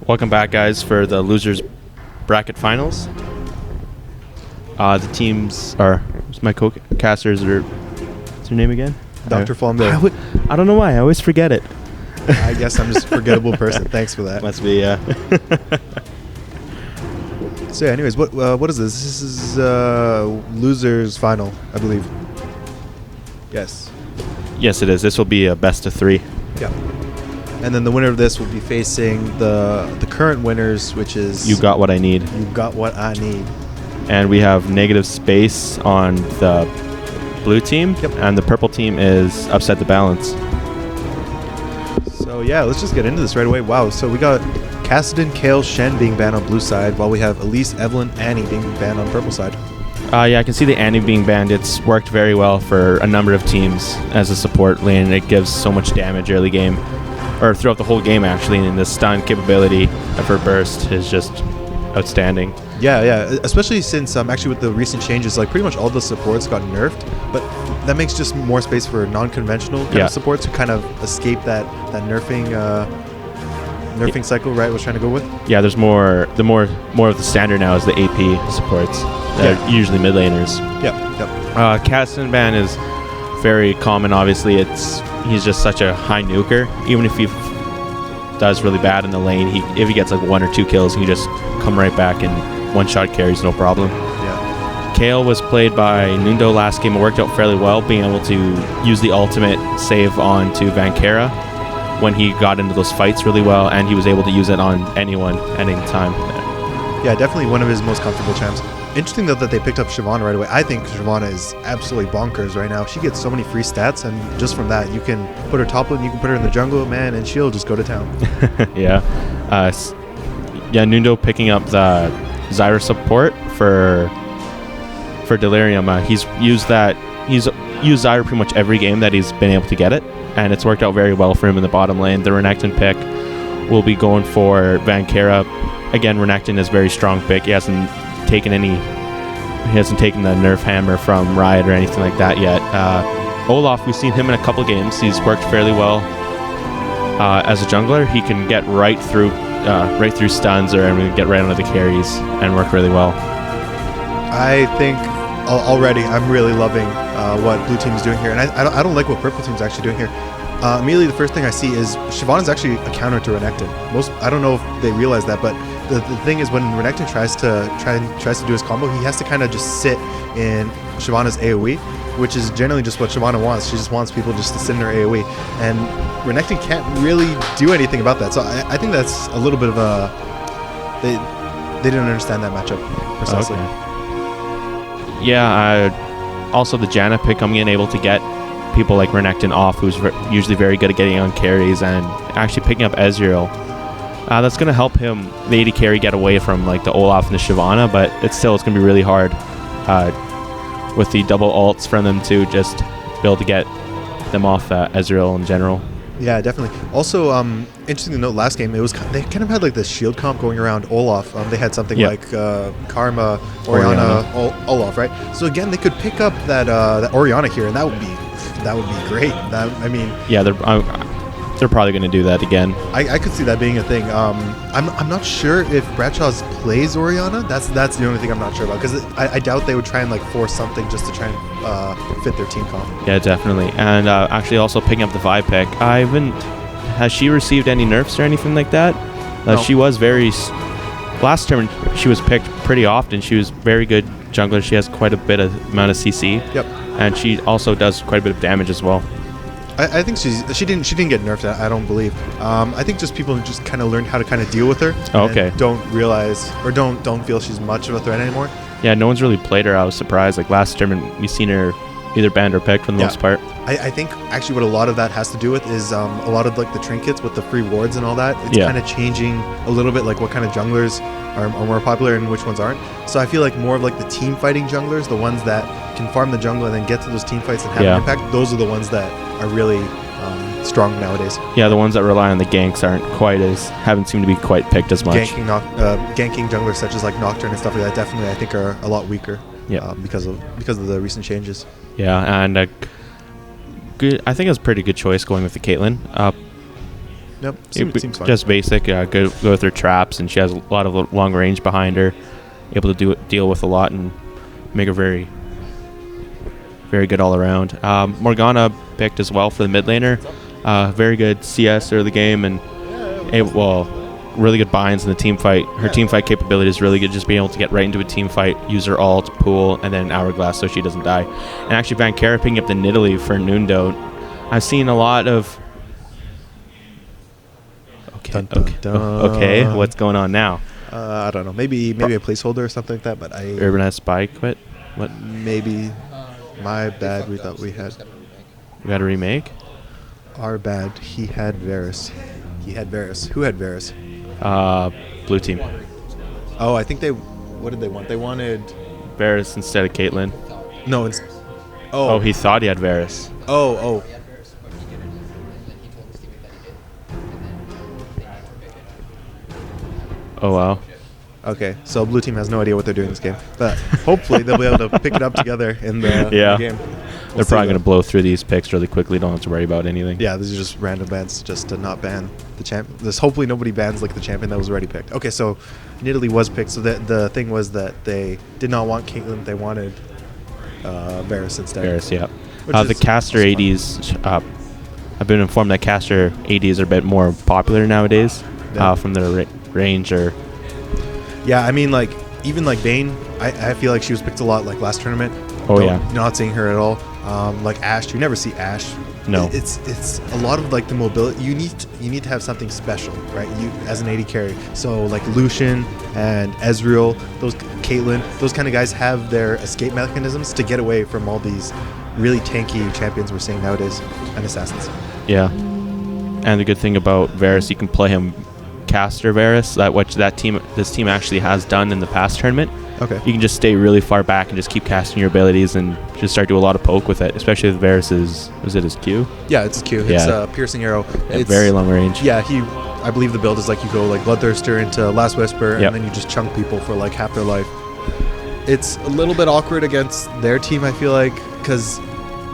Welcome back, guys, for the losers bracket finals. The teams are my co-casters are. What's your name again? Dr. Flambeau. I don't know why. I always forget it. I guess I'm just a forgettable person. Thanks for that. Must be, yeah. So, anyways, what is this? This is losers final, I believe. Yes. Yes, it is. This will be a best of 3. Yeah. And then the winner of this will be facing the current winners, which is... You Got What I Need. You Got What I Need. And we have negative space on the blue team. Yep. And the purple team is Upset the Balance. So, yeah, let's just get into this right away. Wow, so we got Cassidy, Kale, Shen being banned on blue side, while we have Elise, Evelyn, Annie being banned on purple side. Yeah, I can see the Annie being banned. It's worked very well for a number of teams as a support lane. It gives so much damage early game. Or throughout the whole game, actually, and the stun capability of her burst is just outstanding. Yeah, especially since actually with the recent changes, like pretty much all the supports got nerfed, but that makes just more space for non-conventional kind of supports to kind of escape that nerfing cycle, right? Was trying to go with. Yeah, there's more of the standard now is the AP supports. They're usually mid laners. Yep. Caston ban is very common. Obviously, he's just such a high nuker. Even if he does really bad in the lane, if he gets like 1 or 2 kills, he can just come right back and one-shot carries, no problem. Yeah. Kale was played by Nundo last game. It worked out fairly well, being able to use the ultimate save onto Vankera when he got into those fights really well, and he was able to use it on anyone at any time. Yeah, definitely one of his most comfortable champs. Interesting, though, that they picked up Shyvana right away. I think Shyvana is absolutely bonkers right now. She gets so many free stats, and just from that, you can put her top lane, you can put her in the jungle, man, and she'll just go to town. Yeah. Nundo picking up the Zyra support for Delirium. He's used Zyra pretty much every game that he's been able to get it, and it's worked out very well for him in the bottom lane. The Renekton pick will be going for Vankera. Again, Renekton is a very strong pick. He hasn't taken the nerf hammer from Riot or anything like that yet. Olaf, we've seen him in a couple games. He's worked fairly well as a jungler. He can get right through stuns or get right onto the carries and work really well. I think already I'm really loving what blue team is doing here, and I don't like what purple team is actually doing here. Immediately the first thing I see is Shyvana is actually a counter to Renekton. I don't know if they realize that, but the thing is when Renekton tries to do his combo, he has to kind of just sit in Shyvana's AoE, which is generally just what Shyvana wants. She just wants people just to sit in her AoE, and Renekton can't really do anything about that. So I think that's a little bit of a they didn't understand that matchup precisely. Okay. Yeah. Also the Janna pick coming in, able to get people like Renekton off, who's usually very good at getting on carries, and actually picking up Ezreal. That's going to help him, the AD carry, get away from like the Olaf and the Shyvana, but it's going to be really hard with the double ults from them to just be able to get them off Ezreal in general. Yeah, definitely. Also, interesting to note, last game they kind of had like this shield comp going around Olaf. They had something like Karma, Orianna, Olaf, right? So again, they could pick up that Orianna here, and that would be great. They're probably going to do that again. I could see that being a thing. I'm not sure if Bradshaw's plays Orianna. That's the only thing I'm not sure about, because I doubt they would try and like force something just to try and fit their team comp. Yeah, definitely. And actually also picking up the Vi pick. Has she received any nerfs or anything like that? No. She was last term she was picked pretty often. She was very good jungler. She has quite a bit of amount of CC. Yep. And she also does quite a bit of damage as well. I think she didn't get nerfed. I don't believe. I think just people just kind of learned how to kind of deal with her. Okay. And don't realize or don't feel she's much of a threat anymore. Yeah, no one's really played her. I was surprised. Like last term, we've seen her either banned or picked for the most part. I think actually what a lot of that has to do with is a lot of like the trinkets with the free wards and all that. It's kind of changing a little bit, like what kind of junglers are more popular and which ones aren't. So I feel like more of like the team fighting junglers, the ones that can farm the jungle and then get to those team fights and have an impact, those are the ones that are really strong nowadays. Yeah, the ones that rely on the ganks haven't seemed to be quite picked as much. Ganking junglers such as like Nocturne and stuff like that definitely I think are a lot weaker. Because of the recent changes. Yeah, and good. I think it was a pretty good choice going with the Caitlyn. Yep. Seems fine. Just basic. Go with her traps, and she has a lot of long range behind her. Able to deal with a lot and make her very, very good all around. Morgana picked as well for the mid laner. Very good CS early game and really good binds in the team fight. Her team fight capability is really good, just being able to get right into a team fight, use her ult, pool, and then hourglass so she doesn't die. And actually Van Kara picking up the Nidalee for Nundo. I've seen a lot of... Okay, what's going on now? I don't know. Maybe a placeholder or something like that, but Urban has spy quit? What? Maybe. My bad. We thought we had... We got a remake? Our bad. He had Varus. Who had Varus? Blue team. Oh, I think they... What did they want? They wanted... Varus instead of Caitlyn. No, it's... Oh, he thought he had Varus. Oh. Oh, wow. Okay, so blue team has no idea what they're doing this game, but hopefully they'll be able to pick it up together in the game. They're probably going to blow through these picks really quickly. Don't have to worry about anything. Yeah, these are just random bans just to not ban the champ. Hopefully nobody bans like the champion that was already picked. Okay, so Nidalee was picked. So the thing was that they did not want Caitlyn. They wanted Varus instead. Varus, yeah. The caster ADs, I've been informed that caster ADs are a bit more popular nowadays from their range or... Yeah, I mean, like, even like Vayne, I feel like she was picked a lot like last tournament. Oh, yeah. Not seeing her at all. Like Ashe, you never see Ashe. No. It's a lot of like the mobility. You need to have something special, right? You as an AD carry. So like Lucian and Ezreal, Caitlyn, those kind of guys have their escape mechanisms to get away from all these really tanky champions we're seeing nowadays and assassins. Yeah. And the good thing about Varus, you can play him caster Varus, this team actually has done in the past tournament. Okay. You can just stay really far back and just keep casting your abilities and just start to do a lot of poke with it, especially with Varus's, was it his Q? Yeah, it's his Q. It's a piercing arrow. It's very long range. Yeah, I believe the build is like you go like Bloodthirster into Last Whisper, and then you just chunk people for like half their life. It's a little bit awkward against their team, I feel like, because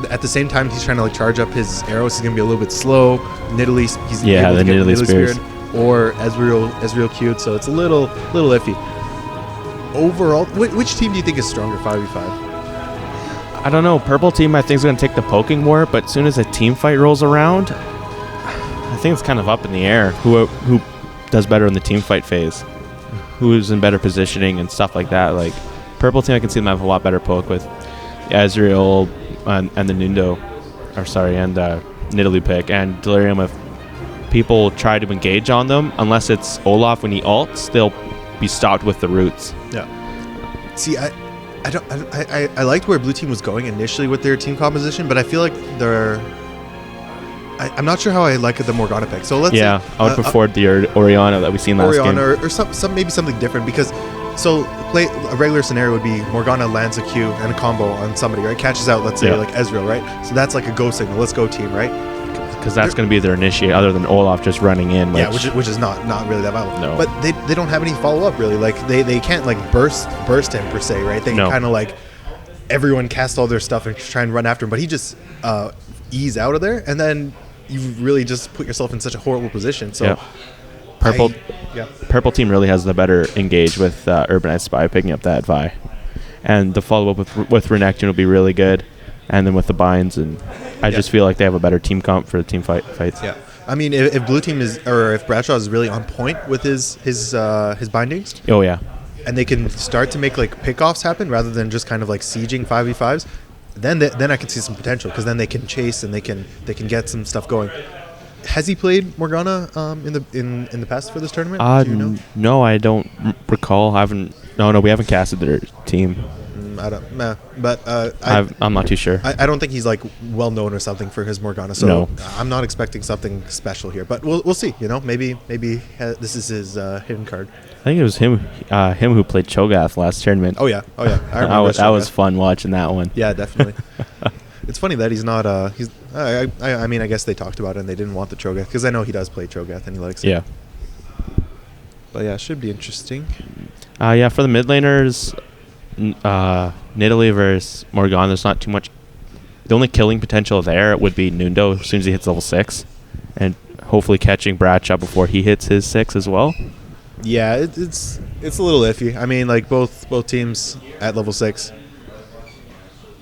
at the same time he's trying to like charge up his arrows. He's gonna be a little bit slow. Nidalee, he's able to get Nidalee spears. Or Ezreal Q'd, so it's a little iffy. Overall, which team do you think is stronger, 5v5? I don't know. Purple team, I think, is going to take the poking more, but as soon as a team fight rolls around, I think it's kind of up in the air. Who does better in the team fight phase? Who's in better positioning and stuff like that? Like, purple team, I can see them have a lot better poke with Ezreal and the Nundo, and Nidalee pick, and Delirium if people try to engage on them, unless it's Olaf when he ults, they'll be stopped with the roots. Yeah. See, I liked where blue team was going initially with their team composition, but I feel like I'm not sure how I like the Morgana pick. So let's say, I would prefer the Orianna that we've seen last game. Or maybe something different, because so a regular scenario would be Morgana lands a Q and a combo on somebody, right? Catches out, let's say like Ezreal, right? So that's like a go signal. Let's go team, right? Because that's going to be their initiate, other than Olaf just running in. Which is not really that violent. No. But they don't have any follow up really. Like they can't like burst him per se, right? They can kind of like everyone cast all their stuff and try and run after him, but he just ease out of there, and then you really just put yourself in such a horrible position. So Purple team really has the better engage with Urbanized Spy picking up that Vi, and the follow up with Renekton will be really good, and then with the binds, and I just feel like they have a better team comp for the team fights. Yeah, I mean, if blue team if Bradshaw is really on point with his bindings. Oh yeah. And they can start to make like pickoffs happen rather than just kind of like sieging 5v5s. Then I can see some potential, because then they can chase and they can get some stuff going. Has he played Morgana in the past for this tournament? Do you know? No, I don't recall. We haven't casted their team. I don't know, but I'm not too sure. I don't think he's like well known or something for his Morgana, so no. I'm not expecting something special here. But we'll see. You know, maybe this is his hidden card. I think it was him who played Cho'Gath last tournament. Oh yeah. I remember that was fun watching that one. Yeah, definitely. It's funny that he's not. I mean, I guess they talked about it and they didn't want the Cho'Gath, because I know he does play Cho'Gath and he likes it. Yeah. But yeah, it should be interesting. For the mid laners, Nidalee versus Morgana, there's not too much. The only killing potential there would be Nundo as soon as he hits level 6, and hopefully catching Bradshaw before he hits his 6 as well. Yeah, it's a little iffy. I mean, like both teams at level 6,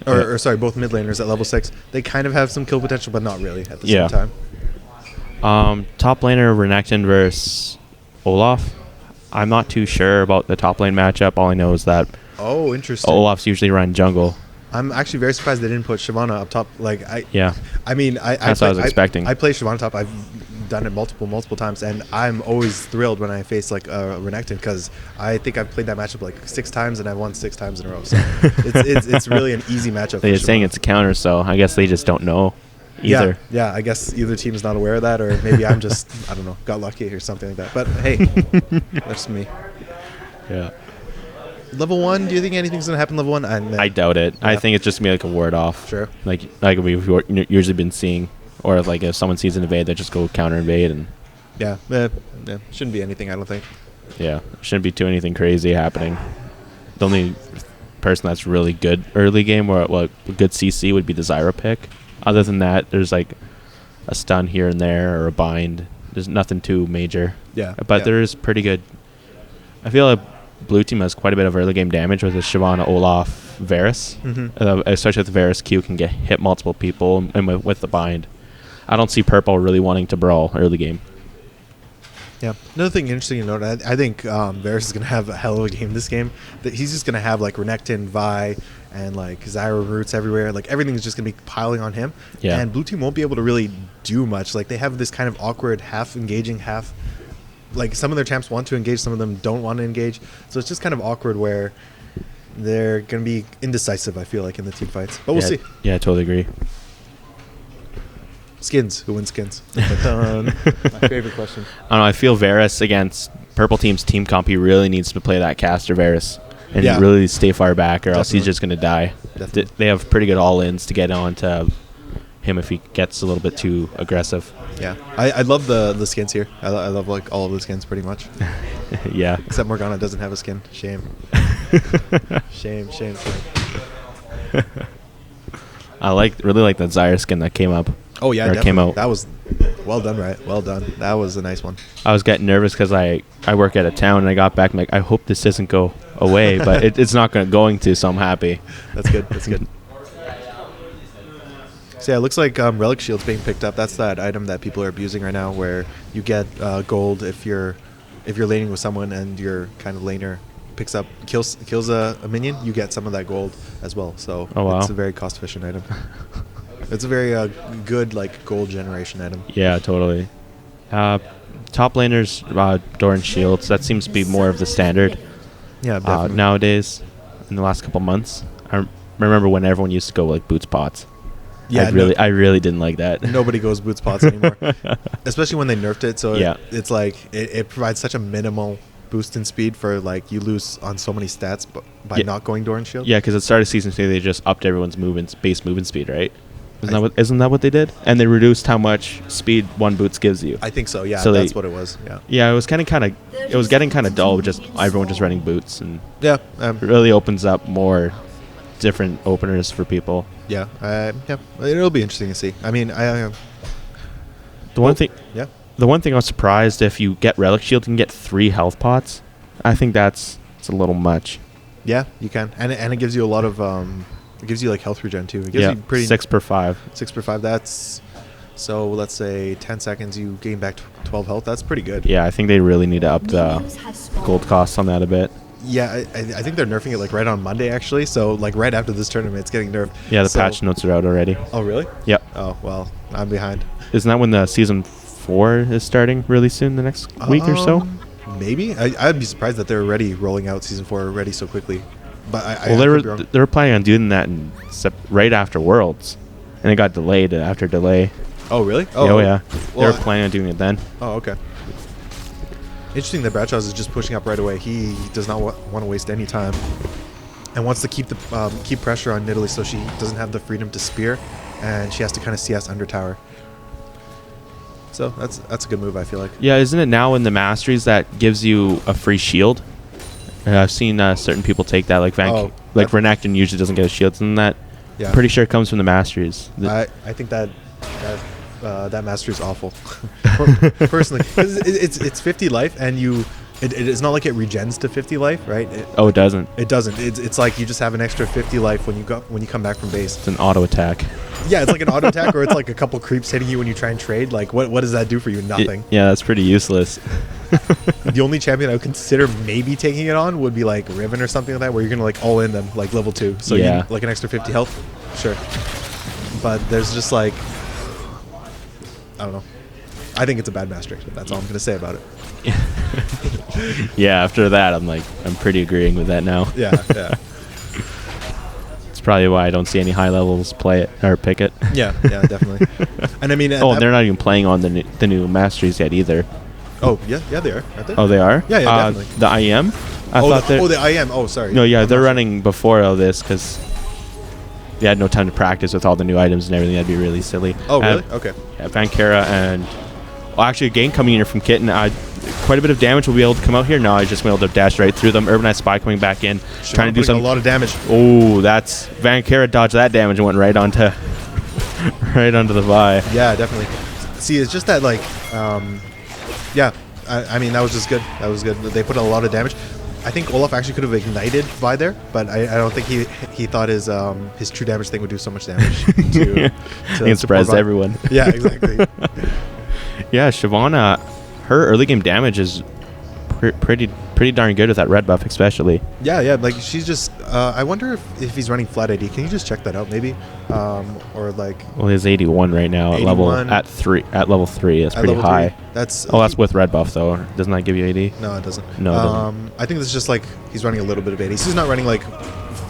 or sorry, both mid laners at level 6, they kind of have some kill potential, but not really at the same time. Top laner Renekton versus Olaf. I'm not too sure about the top lane matchup. All I know is that interesting. Olaf's usually run jungle. I'm actually very surprised they didn't put Shyvana up top. Like I mean, that's what I was expecting. I play Shyvana top. I've done it multiple times, and I'm always thrilled when I face like a Renekton, because I think I've played that matchup like 6 times and I've won 6 times in a row. So it's really an easy matchup. They're saying it's a counter, so I guess they just don't know either. Yeah, I guess either team is not aware of that, or maybe I'm just I don't know, got lucky or something like that. But hey, that's me. Yeah. Level 1, do you think anything's gonna happen level 1? I doubt it. Yeah. I think it's just gonna be like a ward off. Sure. Like we've usually been seeing, or like if someone sees an invade, they just go counter invade and. Yeah. Shouldn't be anything, I don't think. Yeah, shouldn't be anything crazy happening. The only person that's really good early game or a good CC would be the Zyra pick. Other than that, there's like a stun here and there or a bind. There's nothing too major. Yeah. But there is pretty good. I feel like blue team has quite a bit of early game damage with the Shyvana, Olaf, Varus. Especially with Varus Q can hit multiple people, and with the bind. I don't see purple really wanting to brawl early game. Yeah. Another thing interesting to note, I think Varus is going to have a hell of a game this game. That he's just going to have like Renekton, Vi, and like Zyra roots everywhere. Like everything is just going to be piling on him. Yeah. And blue team won't be able to really do much. Like they have this kind of awkward half engaging, half like some of their champs want to engage, some of them don't want to engage. So it's just kind of awkward where they're going to be indecisive, I feel like, in the team fights. But we'll see. Yeah, I totally agree. Skins. Who wins skins? My favorite question. I don't know. I feel Varus against purple team's team comp, he really needs to play that caster Varus and really stay far back, or else he's just going to die. They have pretty good all-ins to get on to him if he gets a little bit too aggressive. Yeah. I love the skins here. I love like all of the skins pretty much. Yeah. Except Morgana doesn't have a skin. Shame. Shame. I really like that Zyra skin that came up. Oh yeah, definitely. Came out. That was well done, right? Well done. That was a nice one. I was getting nervous because I work at a town, and I got back and like, I hope this doesn't go away, but it's not going to, so I'm happy. That's good. That's good. So yeah, it looks like relic shield's being picked up. That's that item that people are abusing right now, where you get gold if you're laning with someone and your kind of laner kills a minion, you get some of that gold as well. So it's a very cost efficient item. It's a very good like gold generation item. Yeah, totally. Top laners, Doran Shields. That seems to be more of the standard. Yeah, definitely. Nowadays, in the last couple months, I remember when everyone used to go like boots pots. Yeah, I really didn't like that. Nobody goes boots pots anymore, especially when they nerfed it. So yeah. It's like it provides such a minimal boost in speed for like you lose on so many stats by not going Doran Shield. Yeah, because at the start of season 2, they just upped everyone's base movement speed, right? Isn't that what they did? And they reduced how much speed one boots gives you. I think so. Yeah, so that's what it was. Yeah. Yeah, it was getting kind of dull with just everyone just running boots, and it really opens up more different openers for people. Yeah, it'll be interesting to see. I mean, the one thing I was surprised, if you get relic shield, you can get 3 health pots. I think it's a little much. Yeah, you can, and it gives you a lot of it gives you like health regen too. It gives you pretty 6 per 5. 6 per 5. That's so let's say 10 seconds you gain back 12 health. That's pretty good. Yeah, I think they really need to up the gold costs on that a bit. Yeah, I think they're nerfing it like right on Monday actually. So like right after this tournament, it's getting nerfed. Yeah, the patch notes are out already. Oh really? Yep. Oh well, I'm behind. Isn't that when the season 4 is starting really soon, the next week or so? Maybe. I'd be surprised that they're already rolling out season 4 already so quickly. But they were planning on doing that right after Worlds, and it got delayed after delay. Oh really? Oh yeah. Well, they were planning on doing it then. Oh okay. Interesting that Bradshaw is just pushing up right away. He does not want to waste any time, and wants to keep pressure on Nidalee so she doesn't have the freedom to spear, and she has to kind of CS under tower. So that's a good move, I feel like. Yeah, isn't it now in the Masteries that gives you a free shield? I've seen certain people take that, like Renekton usually doesn't get a shield, and that. Yeah. Pretty sure it comes from the Masteries. I think that that mastery is awful. Personally, 'cause it's 50 life, and it's not like it regens to 50 life, right? It doesn't. It doesn't. It's like you just have an extra 50 life when you come back from base. It's an auto attack. Yeah, it's like an auto attack, or it's like a couple creeps hitting you when you try and trade. Like, what does that do for you? Nothing. Yeah, that's pretty useless. The only champion I would consider maybe taking it on would be like Riven or something like that, where you're gonna like all in them like level 2, so you need, like an extra 50 health. Sure, but there's just like, I don't know. I think it's a bad mastery. That's all I'm gonna say about it. Yeah, after that, I'm pretty agreeing with that now. Yeah. It's probably why I don't see any high levels play it or pick it. Yeah, definitely. And I mean, they're not even playing on the new masteries yet either. Oh yeah, they are. Aren't they? Oh, they are. Yeah, definitely. The IEM. I thought the IEM. Oh, sorry. No, yeah, they're running before all this because they had no time to practice with all the new items and everything. That'd be really silly. Oh, really? Okay. Yeah, Vankera and actually a game coming in here from Kitten. Quite a bit of damage will be able to come out here. No, I just been able to dash right through them. Urbanized Spy coming back in, trying to do some a lot of damage. Oh, that's Vankera dodged that damage and went right onto the Vi. Yeah, definitely. See, it's just that like, yeah. I mean, that was just good. That was good. They put a lot of damage. I think Olaf actually could have ignited Vi there, but I don't think he thought his true damage thing would do so much damage. It spreads everyone. Yeah, exactly. Yeah, Shyvana, her early game damage is pretty darn good with that red buff, especially. Yeah. Like she's just. I wonder if he's running flat ID. Can you just check that out, maybe? Or like. Well, he's 81 right now 81. at level 3. That's pretty high. 3. That's with red buff though. Doesn't that give you 80? No, it doesn't. No, it doesn't. I think this is just like he's running a little bit of 80. So he's not running like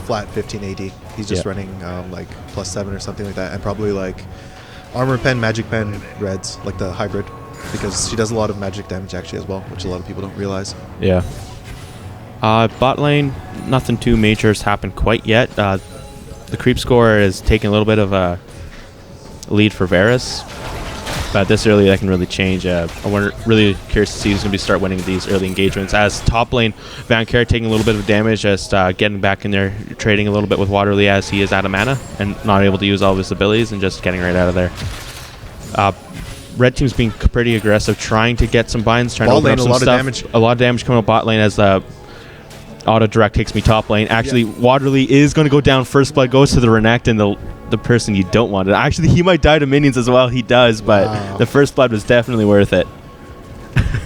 flat 15 AD. He's just running like +7 or something like that, and probably like armor pen, magic pen, reds, like the hybrid. Because she does a lot of magic damage actually as well, which a lot of people don't realize. Yeah. Bot lane, nothing too major has happened quite yet. The creep score is taking a little bit of a lead for Varus. But this early, that can really change. Really curious to see who's going to start winning these early engagements. As top lane, Vankera taking a little bit of damage, just getting back in there, trading a little bit with Waterly as he is out of mana and not able to use all of his abilities and just getting right out of there. Red team's being pretty aggressive, trying to get some binds, trying to open up some stuff. A lot of damage coming up bot lane as the auto direct takes me top lane. Actually, Waterly is going to go down. First blood goes to the Renekton, and the person you don't want it. Actually, he might die to minions as well. He does, but the first blood was definitely worth it.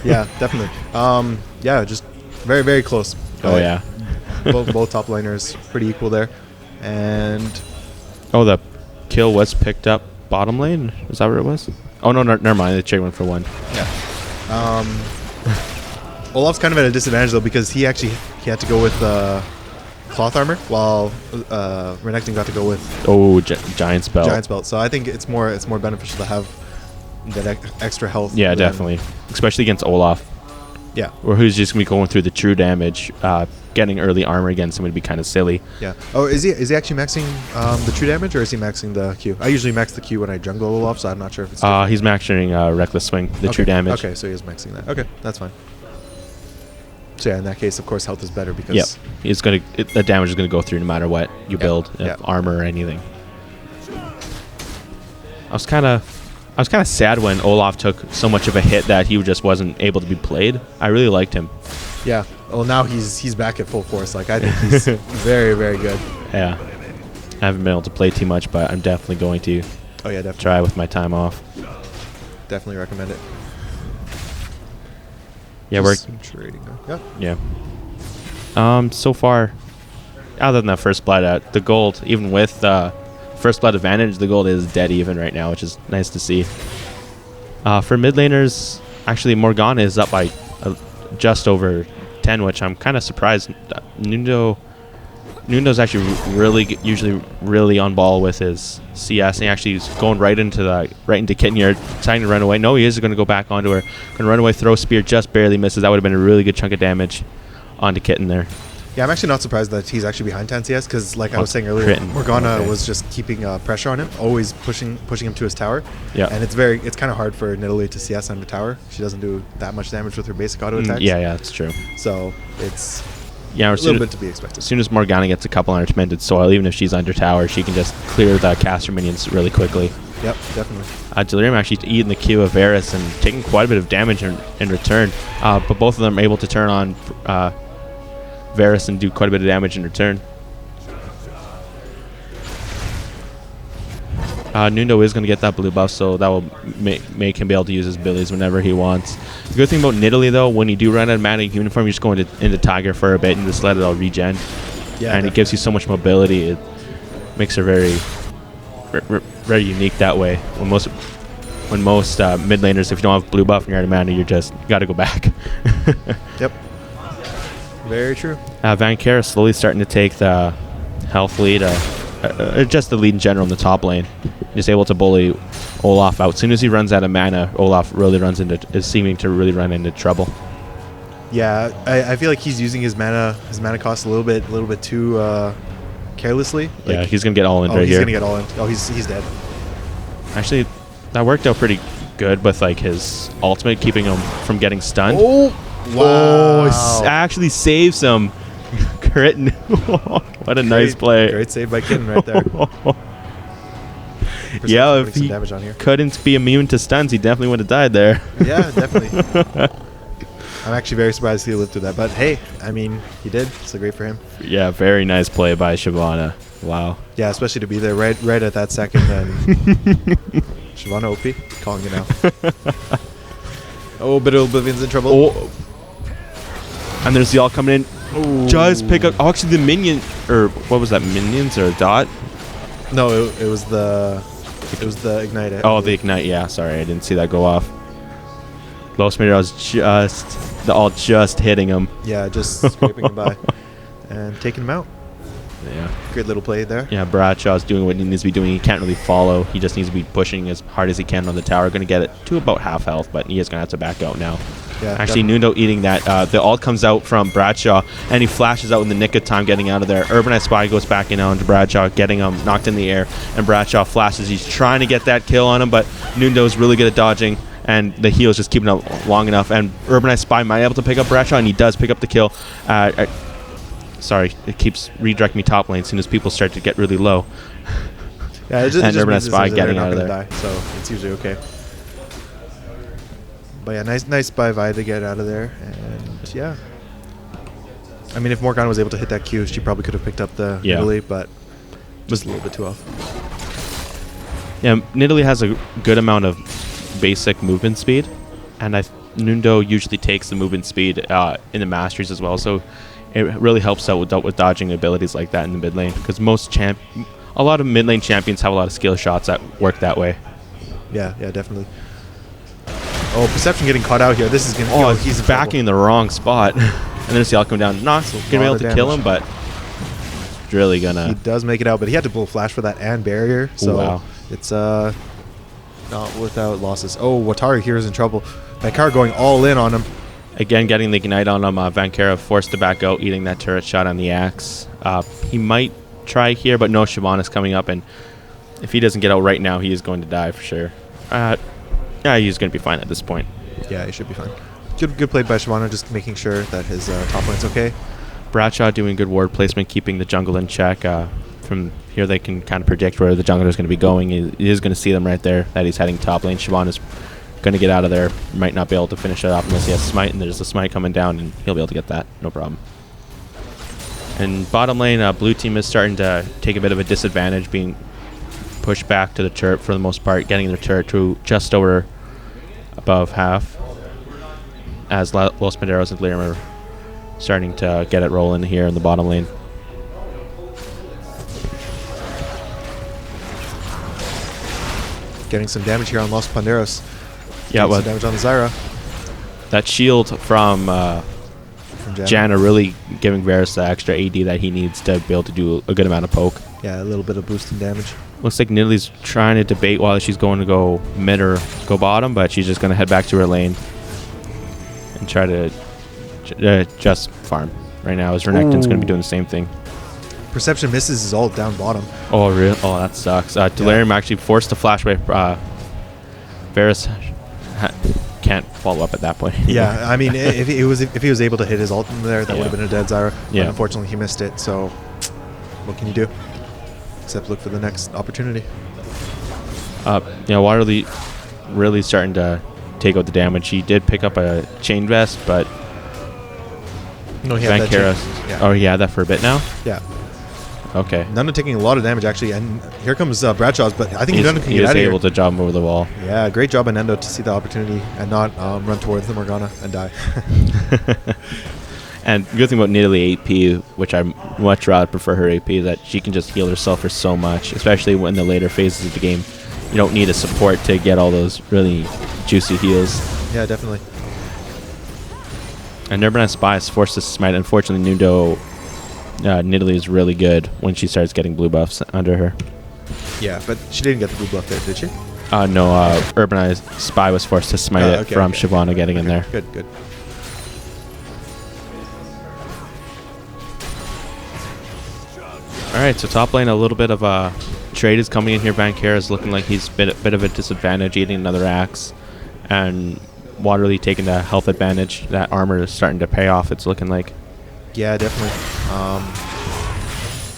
Yeah, definitely. Yeah, just very, very close. Oh, yeah. both top laners pretty equal there. And the kill was picked up bottom lane. Is that what it was? Oh, no, never mind. The chick went for 1. Yeah. Olaf's kind of at a disadvantage, though, because he had to go with cloth armor, while Renekton got to go with giant spell. Giant spell. So I think it's more beneficial to have that extra health. Yeah, definitely. Especially against Olaf. Yeah. Or who's just going to be going through the true damage. Getting early armor against him would be kind of silly. Yeah. Oh, is he actually maxing the true damage, or is he maxing the Q? I usually max the Q when I jungle Olaf, so I'm not sure if it's different. He's maxing Reckless Swing, the true damage. Okay, so he is maxing that. Okay, that's fine. So yeah, in that case, of course, health is better because the damage is gonna go through no matter what you build, armor or anything. I was kind of sad when Olaf took so much of a hit that he just wasn't able to be played. I really liked him. Yeah. Well, now he's back at full force. Like I think he's very, very good. Yeah. I haven't been able to play too much, but I'm definitely going to. Oh yeah, definitely. Try with my time off. Definitely recommend it. Yeah, we're trading. Yeah. So far, other than that first blood, the gold, even with first blood advantage, the gold is dead even right now, which is nice to see. For mid laners, actually Morgana is up by just over 10, which I'm kind of surprised. Nundo's actually usually really on ball with his CS, and he actually is going right into Kitten here, trying to run away. No, he is going to go back onto her. Going to run away, throw spear, just barely misses. That would have been a really good chunk of damage onto Kitten there. Yeah, I'm actually not surprised that he's actually behind 10 CS, because like I was saying earlier, Morgana was just keeping pressure on him, always pushing him to his tower. Yeah. And it's kind of hard for Nidalee to CS on the tower. She doesn't do that much damage with her basic auto attacks. Yeah, that's true. So it's Yeah, a little bit to be expected. As soon as Morgana gets a couple untormented soil, even if she's under tower, she can just clear the caster minions really quickly. Yep, definitely. Delirium actually eating the Q of Varus and taking quite a bit of damage in return. But both of them are able to turn on Varus and do quite a bit of damage in return. Nundo is going to get that blue buff, so that will make him be able to use his abilities whenever he wants. The good thing about Nidalee, though, when you do run out of mana uniform, you just go into Tiger for a bit and just let it all regen. Yeah, and it gives you so much mobility. It makes her very, very unique that way. When most mid laners, if you don't have blue buff and you're out of mana, you got to go back. Yep. Very true. Vankera slowly starting to take the health lead. Just the lead in general in the top lane. Just able to bully Olaf out. As soon as he runs out of mana, Olaf really is seeming to really run into trouble. Yeah, I feel like he's using his mana cost a little bit too carelessly. Like, yeah, he's gonna get all in right here. He's gonna get all in. Oh, he's dead. Actually, that worked out pretty good with like his ultimate, keeping him from getting stunned. Oh, wow! Oh, actually saves him. Crit. What a nice play. Great save by Kitten right there. Yeah, if he couldn't be immune to stuns, he definitely would have died there. Yeah, definitely. I'm actually very surprised he lived through that. But hey, I mean, he did, so great for him. Yeah, very nice play by Shyvana. Wow. Yeah, especially to be there right at that second. And Shyvana OP, calling it out. Oh, but Oblivion's in trouble. Oh. And there's the all coming in. Ooh. Just pick up. Oh, actually, the minion, or what was that? Minions or dot? No, it was the ignite. Oh, the ignite. Yeah, sorry, I didn't see that go off. Los Mineros just hitting him. Yeah, just scraping him by and taking him out. Yeah, great little play there. Yeah, Bradshaw's doing what he needs to be doing. He can't really follow. He just needs to be pushing as hard as he can on the tower. Going to get it to about half health, but he is going to have to back out now. Yeah, actually, Nundo eating that. The ult comes out from Bradshaw, and he flashes out in the nick of time, getting out of there. Urbanite Spy goes back in onto Bradshaw, getting him knocked in the air, and Bradshaw flashes. He's trying to get that kill on him, but Nundo's really good at dodging, and the heal's just keeping up long enough. And Urbanite Spy might be able to pick up Bradshaw, and he does pick up the kill. Sorry, it keeps redirecting me top lane as soon as people start to get really low. Yeah, and Urbanite Spy getting out of there. Die, so it's usually okay. But yeah, nice by Vi to get out of there. And yeah. I mean, if Morgana was able to hit that Q, she probably could have picked up the Nidalee, but just a little bit too off. Yeah, Nidalee has a good amount of basic movement speed, and Nundo usually takes the movement speed in the Masteries as well, so it really helps out with dodging abilities like that in the mid lane, because a lot of mid lane champions have a lot of skill shots that work that way. Yeah, definitely. Oh, Perception getting caught out here. This is gonna. Oh, he's backing in the wrong spot, and there's the all come down. Not gonna be able to kill him, but it's really gonna. He does make it out, but he had to pull flash for that and barrier, so it's not without losses. Oh, Watari here is in trouble. Vankara going all in on him. Again, getting the ignite on him. Vankara forced to back out, eating that turret shot on the axe. He might try here, but no, Shyvana's coming up, and if he doesn't get out right now, he is going to die for sure. Yeah, he's going to be fine at this point. Yeah, he should be fine. Good play by Shyvana, just making sure that his top lane's okay. Bradshaw doing good ward placement, keeping the jungle in check. From here, they can kind of predict where the jungler is going to be going. He is going to see them right there, that he's heading top lane. Shyvana's going to get out of there. Might not be able to finish it off unless he has smite, and there's a smite coming down, and he'll be able to get that. No problem. And bottom lane, blue team is starting to take a bit of a disadvantage, being pushed back to the turret for the most part, getting their turret to just over above half, as Los Maderos and Delirium are starting to get it rolling here in the bottom lane. Getting some damage here on Los Panderos. Yeah, some damage on the Zyra. That shield from Janna really giving Varus the extra AD that he needs to be able to do a good amount of poke. Yeah, a little bit of boost in damage. Looks like Nidalee's trying to debate whether she's going to go mid or go bottom, but she's just going to head back to her lane and try to just farm right now, as Renekton's going to be doing the same thing. Perception misses his ult down bottom. Oh, really? Oh, that sucks. Delirium actually forced to flash away. Varus can't follow up at that point. Yeah, I mean, if he was able to hit his ult in there, that would have been a dead Zyra. Yeah. But unfortunately, he missed it. So, what can you do? Except look for the next opportunity. Waterly really starting to take out the damage. He did pick up a chain vest, but No, he had that Vankera. chain. Yeah. Oh, he had that for a bit now. Yeah. Okay. Nando taking a lot of damage actually, and here comes Bradshaw's, but I think Nando can he get was out of here. able to jump him over the wall. Yeah, great job on Nando to see the opportunity and not run towards the Morgana and die. And the good thing about Nidalee AP, which I much rather prefer her AP, is that she can just heal herself for so much, especially when the later phases of the game. You don't need a support to get all those really juicy heals. Yeah, definitely. And Urbanized Spy is forced to smite. Unfortunately, Nidalee is really good when she starts getting blue buffs under her. Yeah, but she didn't get the blue buff there, did she? No, Urbanized Spy was forced to smite it from Shyvana getting in there. Good. Alright, so top lane, a little bit of a trade is coming in here. Vankera is looking like he's a bit of a disadvantage, eating another axe. And Waterly taking the health advantage. That armor is starting to pay off, it's looking like. Yeah, definitely.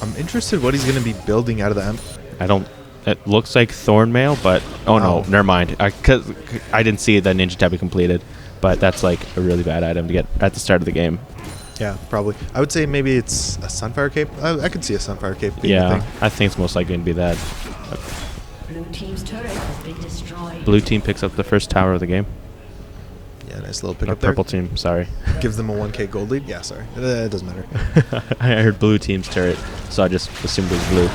I'm interested what he's going to be building out of the It looks like Thornmail, but no, never mind. Cause I didn't see the Ninja Tab be completed, but that's like a really bad item to get at the start of the game. Yeah, probably. I would say maybe it's a Sunfire Cape. I could see a Sunfire Cape being a thing. I think it's most likely going to be that. Blue team's turret has been destroyed. Blue team picks up the first tower of the game. Yeah, nice little pick Or up there. purple team, sorry. Gives them a 1k gold lead. Yeah, sorry. It doesn't matter. I heard blue team's turret, so I just assumed it was blue.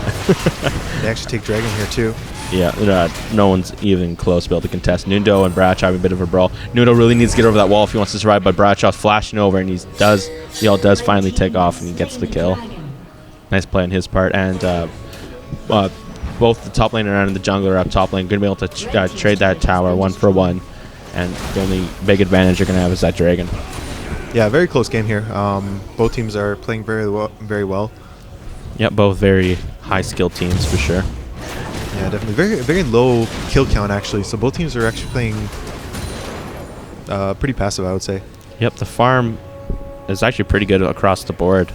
They actually take Dragon here too. Yeah, no one's even close to be able to contest. Nundo and Bradshaw have a bit of a brawl. Nundo really needs to get over that wall if he wants to survive, but Bradshaw's flashing over, and the ult does finally take off, and he gets the kill. Nice play on his part, and both the top laner and the jungler up top lane going to be able to trade that tower 1-for-1, and the only big advantage you're going to have is that dragon. Yeah, very close game here. Both teams are playing very well. Yep, both very high-skilled teams for sure. Yeah, definitely. Very, very low kill count, actually. So both teams are actually playing pretty passive, I would say. Yep, the farm is actually pretty good across the board.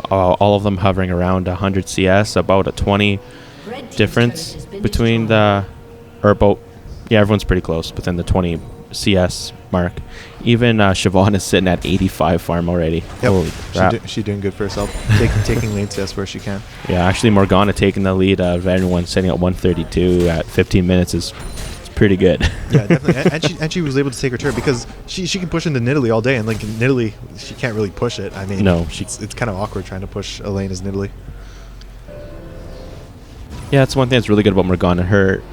All of them hovering around 100 CS, about a 20 difference between everyone's pretty close within the 20 CS mark. Even Siobhan is sitting at 85 farm already. Yep. Holy crap. She's doing good for herself. Taking lane CS where she can. Yeah, actually Morgana taking the lead of everyone, sitting at 132 at 15 minutes is pretty good. Yeah, definitely. and she was able to take her turret because she can push into Nidalee all day, and like Nidalee, she can't really push it. I mean, no, it's kind of awkward trying to push a lane as Nidalee. Yeah, that's one thing that's really good about Morgana. Her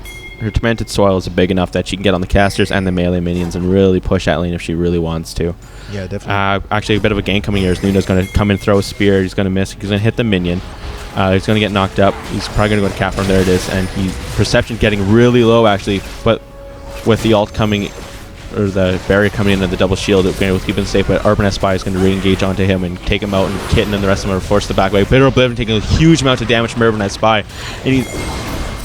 Tormented Soil is big enough that she can get on the casters and the melee minions and really push that lane if she really wants to. Yeah, definitely. Actually, a bit of a gank coming here. Nundo's going to come and throw a spear. He's going to miss. He's going to hit the minion. He's going to get knocked up. He's probably going to go to cap from. There it is. And Perception getting really low, actually. But with the ult coming, or the barrier coming in and the double shield, it's going to keep him safe. But Urban Spy is going to re-engage onto him and take him out. And Kitten and the rest of them are forced to back away. Bitter Oblivion taking a huge amount of damage from Urban Spy. And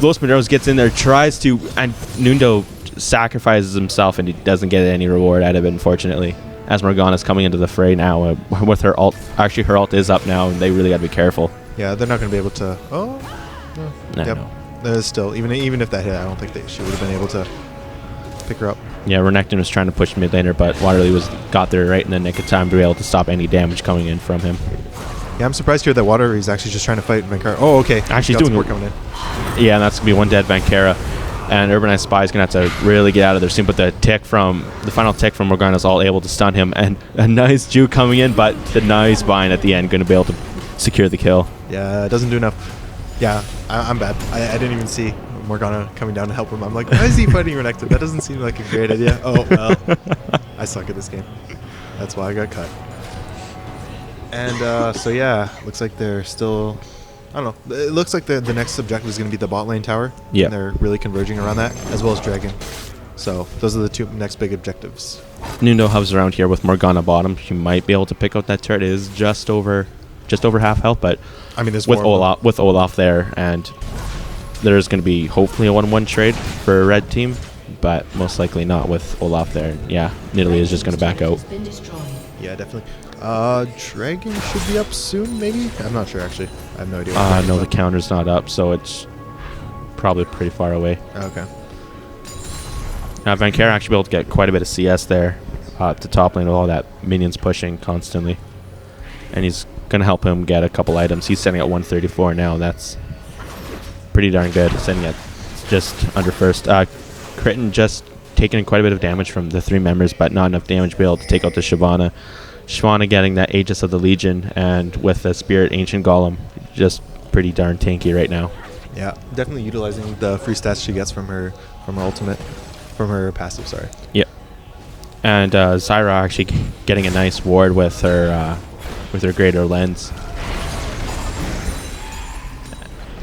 Los Maderos gets in there, tries to, and Nundo sacrifices himself, and he doesn't get any reward out of it, unfortunately. As Morgana's coming into the fray now with her ult. Actually, her ult is up now, and they really got to be careful. Yeah, they're not going to be able to. No. Still, even if that hit, I don't think she would have been able to pick her up. Yeah, Renekton was trying to push mid laner, but Waterly got there right in the nick of time to be able to stop any damage coming in from him. Yeah, I'm surprised here that Water is actually just trying to fight Vankera. Oh, okay. Actually, got doing support coming in. Yeah, and that's gonna be one dead Vankera, and Urbanized Spy is gonna have to really get out of there soon. But the final tick from Morgana is all able to stun him, and a nice juke coming in, but the nice bind at the end gonna be able to secure the kill. Yeah, it doesn't do enough. Yeah, I'm bad. I didn't even see Morgana coming down to help him. I'm like, why is he fighting Renekton? That doesn't seem like a great idea. Oh well, I suck at this game. That's why I got cut. And so yeah, looks like they're still, I don't know. It looks like the next objective is going to be the bot lane tower. Yeah. And they're really converging around that, as well as Dragon. So those are the two next big objectives. Nundo hovers around here with Morgana bottom. She might be able to pick out that turret. It is just over half health, but I mean, there's with Olaf there, and there's going to be hopefully a 1-1 trade for red team. but most likely not with Olaf there. Yeah, Nidalee is just going to back out. Has been destroyed. Yeah, definitely. Dragon should be up soon, maybe? I'm not sure, actually. I have no idea. No, the counter's not up, so it's probably pretty far away. Okay. Vankera actually be able to get quite a bit of CS there at the top lane with all that minions pushing constantly. And he's going to help him get a couple items. He's sitting at 134 now. That's pretty darn good. Sitting at just under first. Kritten just taking quite a bit of damage from the 3 members, but not enough damage to be able to take out the Shyvana. Shyvana getting that Aegis of the Legion, and with the Spirit Ancient Golem, just pretty darn tanky right now. Yeah, definitely utilizing the free stats she gets from her ultimate, from her passive, sorry. Yep. And Zyra actually getting a nice ward with her Greater Lens.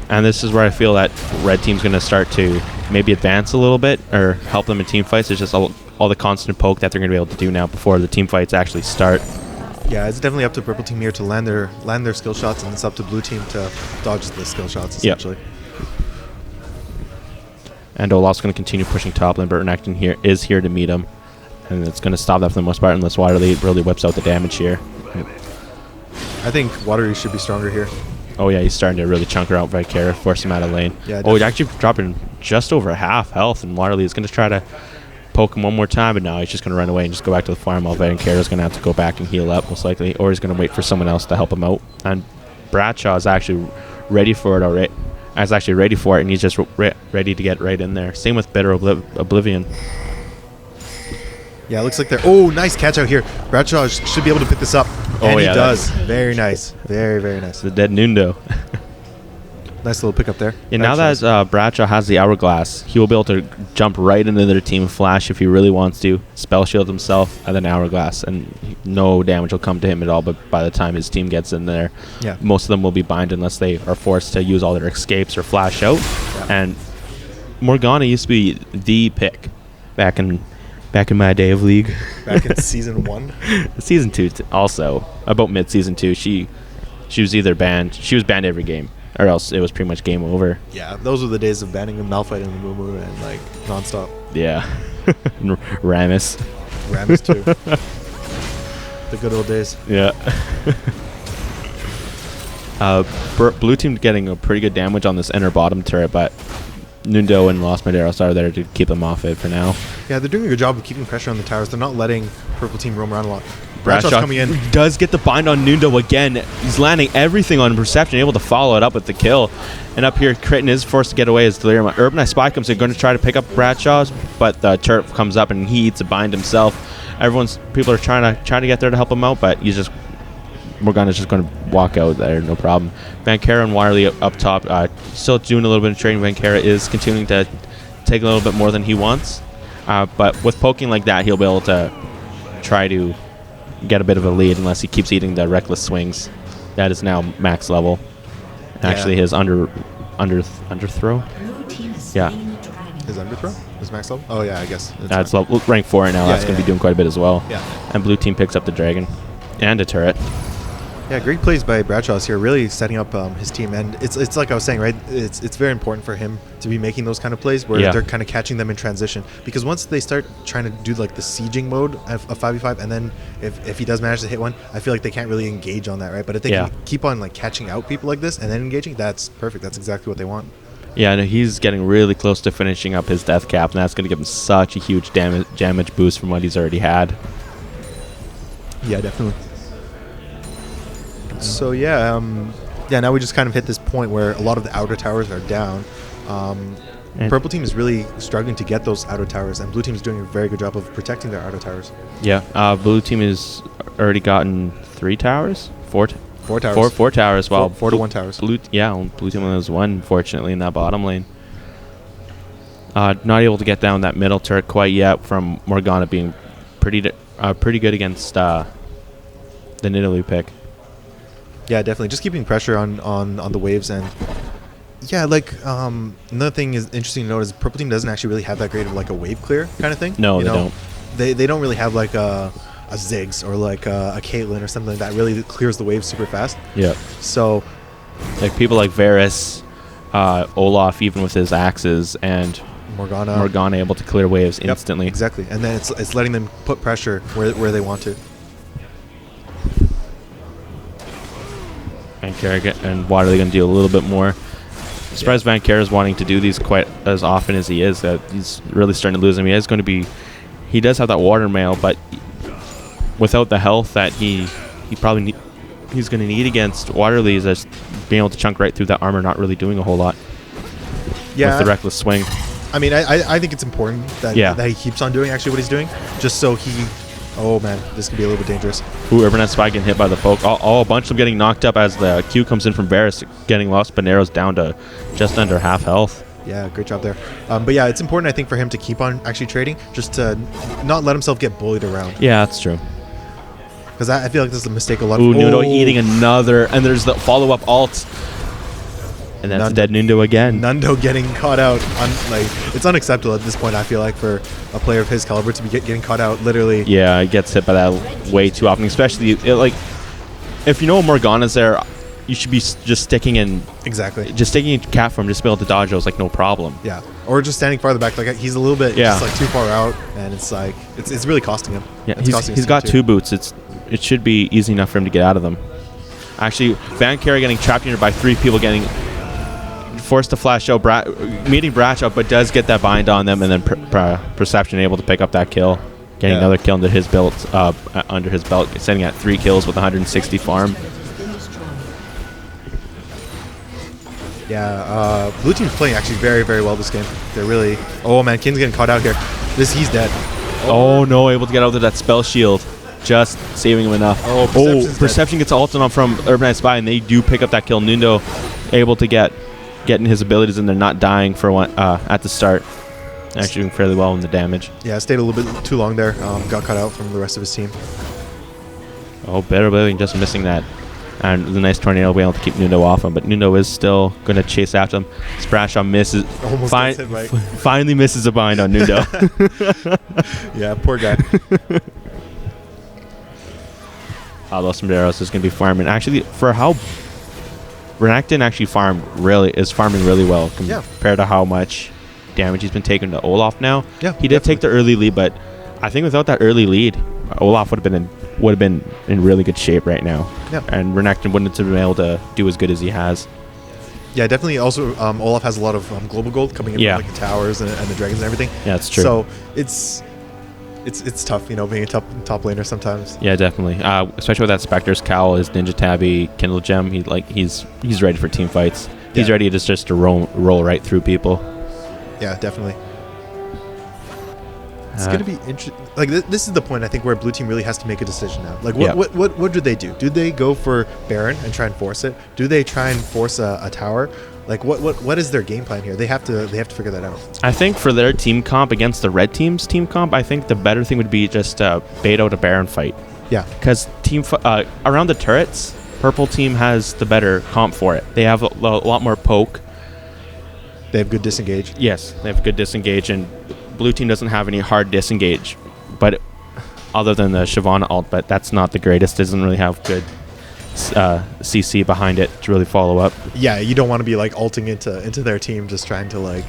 And this is where I feel that red team's going to start to maybe advance a little bit or help them in team fights. It's just all the constant poke that they're going to be able to do now before the team fights actually start. Yeah, it's definitely up to purple team here to land their skill shots, and it's up to blue team to dodge the skill shots, essentially. Yep. And Olaf's going to continue pushing top lane, but Renekton is here to meet him. And it's going to stop that for the most part unless Waterley really whips out the damage here. I think Waterley should be stronger here. Oh yeah, he's starting to really chunk her out Vankera, force him out of lane. Yeah, he's actually dropping just over half health, and Waterley is going to try to poke him one more time, but now he's just going to run away and just go back to the farm while Vankera's going to have to go back and heal up most likely, or he's going to wait for someone else to help him out. And Bradshaw is actually ready for it already. And he's just ready to get right in there. Same with Bitter Oblivion. Yeah, it looks like they're... Oh, nice catch out here. Bradshaw should be able to pick this up. And he does. Very nice. Very, very nice. The dead Nundo. Nice little pickup there. Yeah, now that Bradshaw has the Hourglass, he will be able to jump right into their team flash if he really wants to, spell shield himself, and then Hourglass, and no damage will come to him at all. But by the time his team gets in there, most of them will be bind unless they are forced to use all their escapes or flash out. Yeah. And Morgana used to be the pick back in my day of League. Back in Season 1? Season 2 also. About mid-Season 2, she was either banned. She was banned every game, or else it was pretty much game over. Yeah, those were the days of banning Malphite and Mumu and, like, nonstop. Yeah. Rammus. Rammus, too. The good old days. Yeah. Blue team getting a pretty good damage on this inner bottom turret, but Nundo and Lost Maderos are there to keep them off it for now. Yeah, they're doing a good job of keeping pressure on the towers. They're not letting purple team roam around a lot. Bradshaw's coming in. Does get the bind on Nundo again. He's landing everything on Perception, able to follow it up with the kill. And up here, Kritten is forced to get away as Delirium. Urban Eye Spy comes in, going to try to pick up Bradshaw's, but the turret comes up and he eats a bind himself. People are trying to get there to help him out, but Morgana's just going to walk out there, no problem. Vankera and Waterley up top, still doing a little bit of trading. Vankera is continuing to take a little bit more than he wants, but with poking like that, he'll be able to try to get a bit of a lead unless he keeps eating the reckless swings. That is now max level. Actually, his underthrow. Yeah. His underthrow is max level. Oh yeah, I guess that's rank 4 now. That's going to be doing quite a bit as well. Yeah. And blue team picks up the dragon and a turret. Yeah, great plays by Bradshaw's here, really setting up his team. And it's like I was saying, right? It's very important for him to be making those kind of plays where they're kind of catching them in transition. Because once they start trying to do like the sieging mode of 5v5, and then if he does manage to hit one, I feel like they can't really engage on that, right? But if they can keep on like catching out people like this and then engaging, that's perfect. That's exactly what they want. Yeah, no, he's getting really close to finishing up his death cap, and that's going to give him such a huge damage boost from what he's already had. Yeah, definitely. So now we just kind of hit this point where a lot of the outer towers are down. Purple team is really struggling to get those outer towers, and blue team is doing a very good job of protecting their outer towers. Yeah, blue team has already gotten 3 towers, 4 towers. Four towers. Well, 4 to 1 towers. Blue team has 1, unfortunately, in that bottom lane. Not able to get down that middle turret quite yet from Morgana being pretty good against the Nidalee pick. Yeah, definitely. Just keeping pressure on the waves. And yeah, like another thing is interesting to note is purple team doesn't actually really have that great of like a wave clear kind of thing. No, they don't. They don't really have like a Ziggs or like a Caitlyn or something like that really clears the waves super fast. Yeah. So like people like Varus, Olaf, even with his axes, and Morgana. able to clear waves Yep, instantly. exactly. And then it's letting them put pressure where they want to. Van Kerrigan and Waterley going to do a little bit more. I'm surprised Van Kerr is wanting to do these quite as often as he is. He's really starting to lose him. He does have that water mail, but without the health that he's going to need against Waterley, is just being able to chunk right through that armor, not really doing a whole lot. Yeah, with the reckless swing. I mean, I think it's important that he keeps on doing actually what he's doing, just so he. Oh man, this could be a little bit dangerous. Ooh, Urban Spy getting hit by the poke. A bunch of them getting knocked up as the Q comes in from Varus, getting Los Paneros down to just under half health. Yeah, great job there. But yeah, it's important, I think, for him to keep on actually trading, just to not let himself get bullied around. Yeah, that's true. Because I feel like this is a mistake a lot. Ooh, Nundo eating another, and there's the follow-up alt. And that's dead Nundo again. Nundo getting caught out. It's unacceptable at this point, I feel like, for a player of his caliber to be getting caught out literally. Yeah, he gets hit by that way too often, especially, if you know Morgana's there, you should be just sticking in. Exactly. Just sticking in cat form, just be able to dodge those, no problem. Yeah. Or just standing farther back. He's a little bit just, too far out, and it's it's really costing him. Yeah, he's got two boots. It should be easy enough for him to get out of them. Actually, Van Kerr getting trapped in here by three people, getting forced to flash out, meeting Bratch up, but does get that bind on them, and then Perception able to pick up that kill, getting another kill under his belt, sitting at 3 kills with 160 farm. Yeah, blue team's playing actually very, very well this game. They're really. Oh man, Kin's getting caught out here. He's dead. Oh no, able to get out of that spell shield, just saving him enough. Perception gets ulted on from Urbanite Spy, and they do pick up that kill. Nundo able to getting his abilities, and they're not dying for one at the start. Actually doing fairly well in the damage. Yeah, stayed a little bit too long there. Got cut out from the rest of his team. Oh, Better Billing just missing that. And the nice tornado being able to keep Nundo off him, but Nundo is still going to chase after him. Sprashon misses. Almost gets hit right. Finally misses a bind on Nundo. Yeah, poor guy. Los Maderos is going to be farming. Actually, for how Renekton actually is farming really well compared to how much damage he's been taking to Olaf now. Yeah, he did take the early lead, but I think without that early lead, Olaf would have been in really good shape right now. Yeah. And Renekton wouldn't have been able to do as good as he has. Yeah, definitely. Also, Olaf has a lot of global gold coming in from the towers and the dragons and everything. Yeah, that's true. So it's tough, being a top laner sometimes. Yeah, definitely. Especially with that Spectre's Cowl, his Ninja Tabby, Kindle Gem. He's ready for team fights. He's ready to roll right through people. Yeah, definitely. It's going to be interesting. This is the point, I think, where blue team really has to make a decision now. What do they do? Do they go for Baron and try and force it? Do they try and force a tower? What is their game plan here? They have to figure that out. I think for their team comp against the red team's team comp, I think the better thing would be just bait out a Baron fight. Yeah. Because around the turrets, purple team has the better comp for it. They have a lot more poke. They have good disengage. Yes, they have good disengage, and blue team doesn't have any hard disengage, but other than the Shyvana ult, but that's not the greatest. Doesn't really have good CC behind it to really follow up. Yeah, you don't want to be ulting into their team, just trying to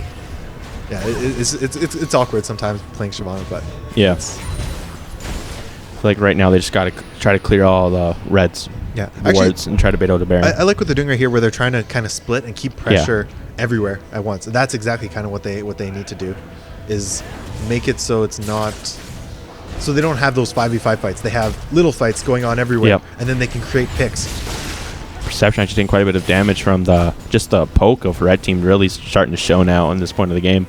it's awkward sometimes playing Shyvana, but yeah. Right now they just got to try to clear all the reds. Yeah, wards and try to bait out a Baron. I like what they're doing right here, where they're trying to kind of split and keep pressure everywhere at once. And that's exactly kind of what they need to do, is make it so it's not, so they don't have those 5v5 fights. They have little fights going on everywhere, and then they can create picks. Perception actually taking quite a bit of damage from the poke of red team, really starting to show now on this point of the game.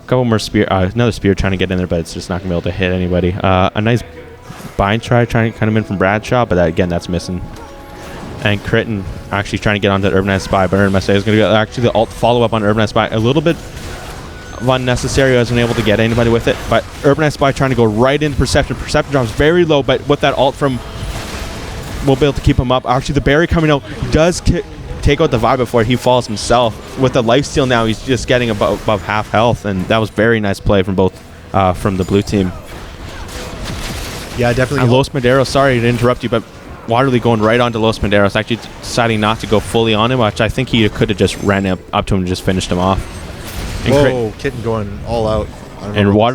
A couple more another spear trying to get in there, but it's just not going to be able to hit anybody. A nice bind trying to come in from Bradshaw, but that's missing. And Critton actually trying to get onto Urbanite Spy, but Urbanite Spy is going to get actually the ult follow-up on Urbanite Spy. A little bit of unnecessary. I wasn't able to get anybody with it, but Urbanite Spy trying to go right into Perception. Perception drops very low, but with that ult from, we'll be able to keep him up. Actually, the Barry coming out does take out the vibe before he falls himself. With the lifesteal now, he's just getting above half health, and that was very nice play from both from the blue team. Yeah, definitely. And Los Maderos, sorry to interrupt you, but Waterley going right onto Los Maderos, actually deciding not to go fully on him, which I think he could have just ran up to him and just finished him off. And Whoa, Kitten going all out. I don't know And what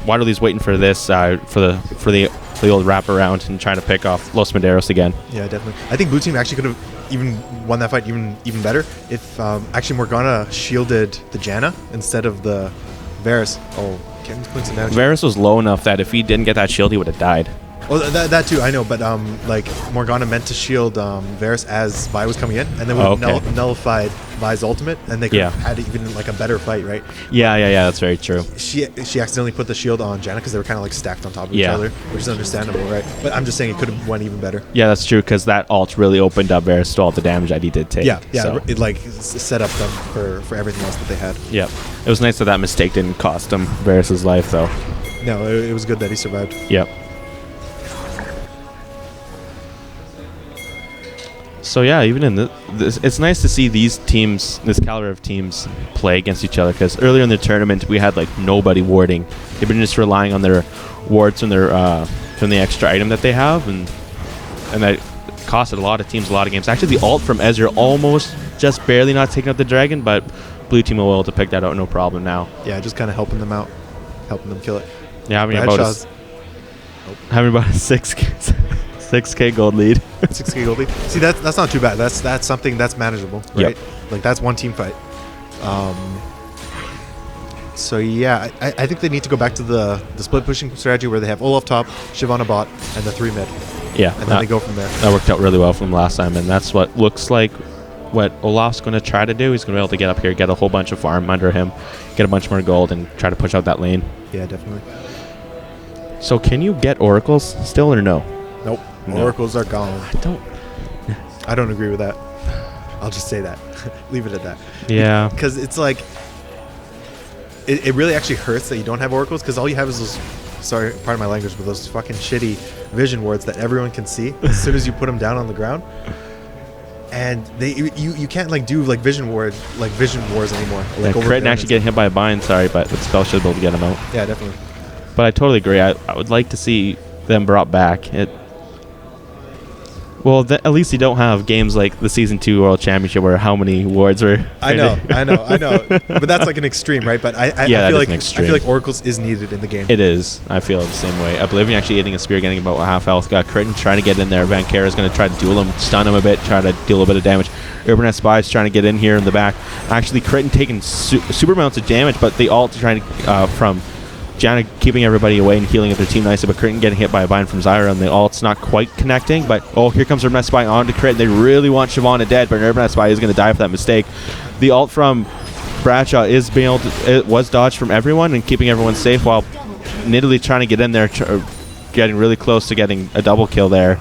Waterloo's waiting for this for the old wraparound and trying to pick off Los Maderos again. Yeah, definitely. I think blue team actually could have even won that fight even better if actually Morgana shielded the Janna instead of the Varus. Oh, Kitten's putting some damage. Varus was low enough that if he didn't get that shield, he would have died. Oh, that too, I know, but like Morgana meant to shield Varus as Vi was coming in, and then would have nullified Vi's ultimate, and they could have had even like a better fight, right? Yeah, that's very true. She accidentally put the shield on Janna because they were kind of like stacked on top of each other, which is understandable, right? But I'm just saying it could have went even better. Yeah, that's true because that ult really opened up Varus to all the damage that he did take. Yeah, so. it like set up them for everything else that they had. Yeah, it was nice that mistake didn't cost him Varus's life, though. No, it was good that he survived. Yep. So yeah, even in this, it's nice to see these teams, this caliber of teams, play against each other. Because earlier in the tournament, we had like nobody warding. They've been just relying on their wards from from the extra item that they have, and that costed a lot of teams a lot of games. Actually, the ult from Ezreal almost just barely not taking out the dragon, but blue team will be able to pick that out no problem now. Yeah, just kind of helping them out, helping them kill it. Yeah, having about a 6K gold lead. 6K gold lead. See, that's not too bad. That's something that's manageable, right? Yep. Like that's one team fight. So yeah, I think they need to go back to the split pushing strategy where they have Olaf top, Shyvana bot, and the 3 mid. Yeah, and then they go from there. That worked out really well for them last time, and that's what looks like what Olaf's going to try to do. He's going to be able to get up here, get a whole bunch of farm under him, get a bunch more gold, and try to push out that lane. Yeah, definitely. So can you get oracles still or no? Nope. No. Oracles are gone. I I don't agree with that. I'll just say that. Leave it at that. Yeah. Because it's like, it really actually hurts that you don't have oracles because all you have is those, sorry, pardon my language, but those fucking shitty vision wards that everyone can see as soon as you put them down on the ground. And you can't like do like vision wars anymore. Like Crit and actually getting hit by a bind, sorry, but the spell should be able to get him out. Yeah, definitely. But I totally agree. I would like to see them brought back. At least you don't have games like the Season 2 World Championship where how many wards were... I know. But that's like an extreme, right? But I feel like Oracles is needed in the game. It is. I feel the same way. Oblivion actually hitting a spear, getting about half health. Got Crit trying to get in there. Van Kara's going to try to duel him, stun him a bit, try to deal a bit of damage. Urban Spy is trying to get in here in the back. Actually, Crit taking super amounts of damage, but they all trying to... from Janna keeping everybody away and healing up their team nicely, but Crit getting hit by a bind from Zyra, and the ult's not quite connecting. But here comes Urban Spy onto Crit. They really want Shyvana dead, but Urban Spy is going to die for that mistake. The ult from Bradshaw is being able to, it was dodged from everyone and keeping everyone safe, while Nidalee trying to get in there, getting really close to getting a double kill there,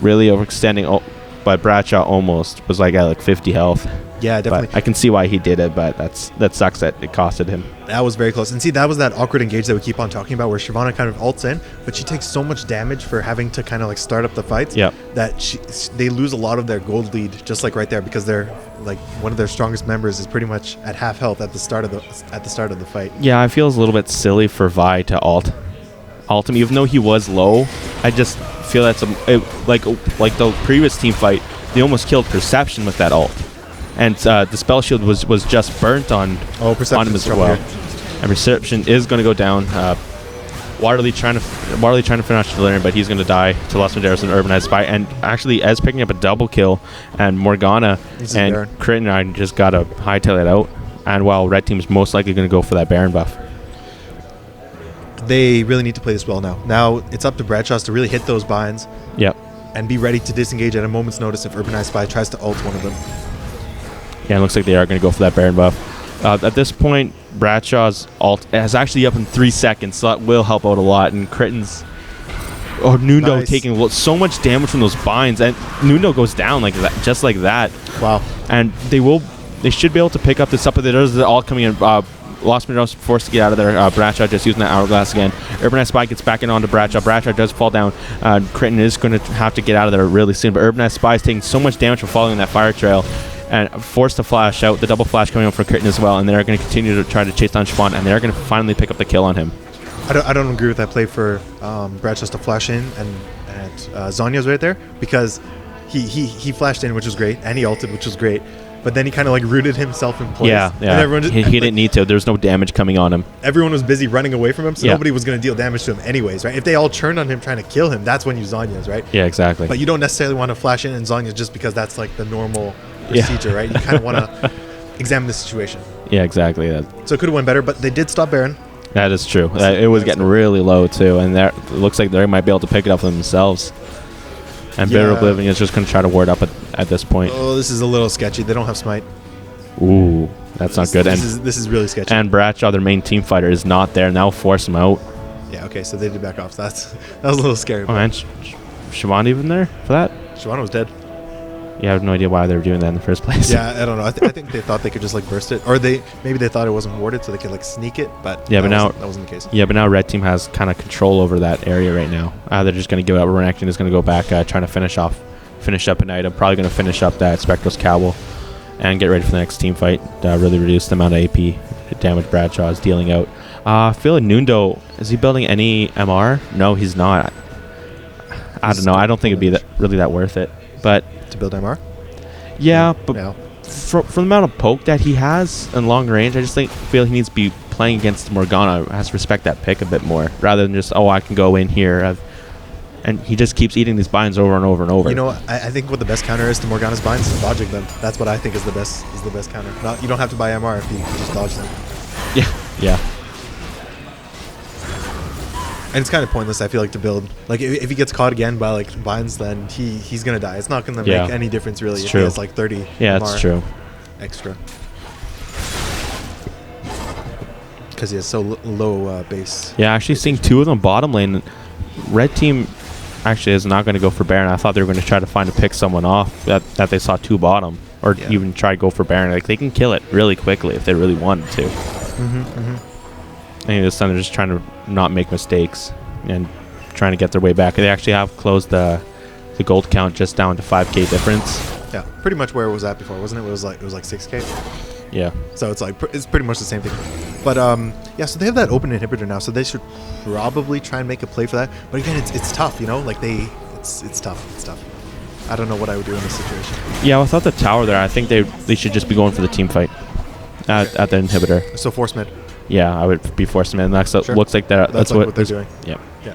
really overextending. But Bradshaw almost was like at like 50 health. Yeah, definitely. But I can see why he did it, but that sucks that it costed him. That was very close. And see, that was that awkward engage that we keep on talking about where Shyvana kind of ults in, but she takes so much damage for having to kind of like start up the fights that they lose a lot of their gold lead just like right there because they're like one of their strongest members is pretty much at half health at the start of the fight. Yeah, I feel it's a little bit silly for Vi to ult him, even though he was low. I just feel that's like the previous team fight, they almost killed Perception with that ult. And the spell shield was just burnt on him as well. And Perception is going to go down. Waterly trying to finish Delirium, but he's going to die to Los Maderos and Urban Spy. And actually, Ez picking up a double kill, and Morgana and Crit and I just got to hightail it out. And while Red Team's most likely going to go for that Baron buff. They really need to play this well now. Now it's up to Bradshaw's to really hit those binds. Yep. And be ready to disengage at a moment's notice if Urban Spy tries to ult one of them. Yeah, it looks like they are going to go for that Baron buff. At this point, Bradshaw's ult is actually up in 3 seconds, so that will help out a lot. And Critten's... Nuno taking so much damage from those binds, and Nuno goes down like that, just like that. Wow. And they should be able to pick up this up, but there's all coming in. Los Maderos forced to get out of there. Bradshaw just using that hourglass again. Urban Spy gets back in onto Bradshaw. Bradshaw does fall down. Critton is going to have to get out of there really soon, but Urban Spy is taking so much damage from following that fire trail and forced to flash out. The double flash coming out from Critton as well, and they're going to continue to try to chase down Shyvana, and they're going to finally pick up the kill on him. I don't agree with that play for Bradshaw to flash in and Zonya's right there because he flashed in, which was great, and he ulted, which was great. but then he kind of like rooted himself in place. Yeah. And everyone just, He didn't need to. There was no damage coming on him. everyone was busy running away from him, so Yeah. nobody was going to deal damage to him anyways, right? If they all churned on him trying to kill him, that's when you Zhonya's, right? Yeah, exactly. But you don't necessarily want to flash in and Zhonya's just because that's like the normal Yeah. procedure, right? You kind of want to examine the situation. Yeah, exactly. So it could have went better, but they did stop Baron. That is true. It was getting really low too, and it looks like they might be able to pick it up for themselves. And Bitter Yeah. Oblivion is just going to try to ward up at this point. Oh, this is a little sketchy. They don't have smite. Ooh, that's not good. This is really sketchy. And Bradshaw, their main team fighter, is not there. Now force him out. Yeah, okay, so they did back off. So that was a little scary. Oh man, Siobhan even there for that? Shyvana was dead. Yeah, I have no idea why they were doing that in the first place. Yeah, I don't know. I think they thought they could just like burst it, or maybe they thought it wasn't warded, so they could like sneak it. But Yeah, but now- that wasn't the case. Yeah, but now Red Team has kind of control over that area right now. They're just going to give up. Renekton is going to go back, trying to finish up an item. Probably going to finish up that Spectral's Cowl and get ready for the next team fight. Really reduce the amount of AP damage Bradshaw is dealing out. I feel like Nundo, is he building any MR? No, he's not. I don't know. I don't think it'd be really that worth it. But To build MR. yeah, but Yeah. from the amount of poke that he has in long range, I just feel he needs to be playing against Morgana. Has to respect that pick a bit more, rather than just, I can go in here. And he just keeps eating these binds over and over and over. You know, I think what the best counter is to Morgana's binds is dodging them. That's what I think is the best counter. You don't have to buy MR if you just dodge them. Yeah. And it's kind of pointless, I feel like, to build. Like, if he gets caught again by, like, binds, then he's going to die. It's not going to Yeah. make any difference, really, It's if true. he has, like, 30 Yeah, MR that's true. extra. Because he has so low base. Yeah, actually seeing two of them bottom lane. Red Team actually is not going to go for Baron. I thought they were going to try to find to pick someone off that they saw two bottom. Or Yeah. even try to go for Baron. Like, they can kill it really quickly if they really wanted to. I think this time they're just trying to not make mistakes and trying to get their way back. They actually have closed the gold count just down to 5k difference. Yeah, pretty much where it was at before, wasn't it? It was like 6k. Yeah. So it's like it's pretty much the same thing. But yeah, so they have that open inhibitor now, so they should probably try and make a play for that. But again, it's tough, you know, like it's tough. It's tough. I don't know what I would do in this situation. Yeah, without the tower there, I think they should just be going for the team fight at the inhibitor. So force mid. Yeah, I would be forced to man. So Sure. looks like that's That's like what they're doing. Yeah. Yeah.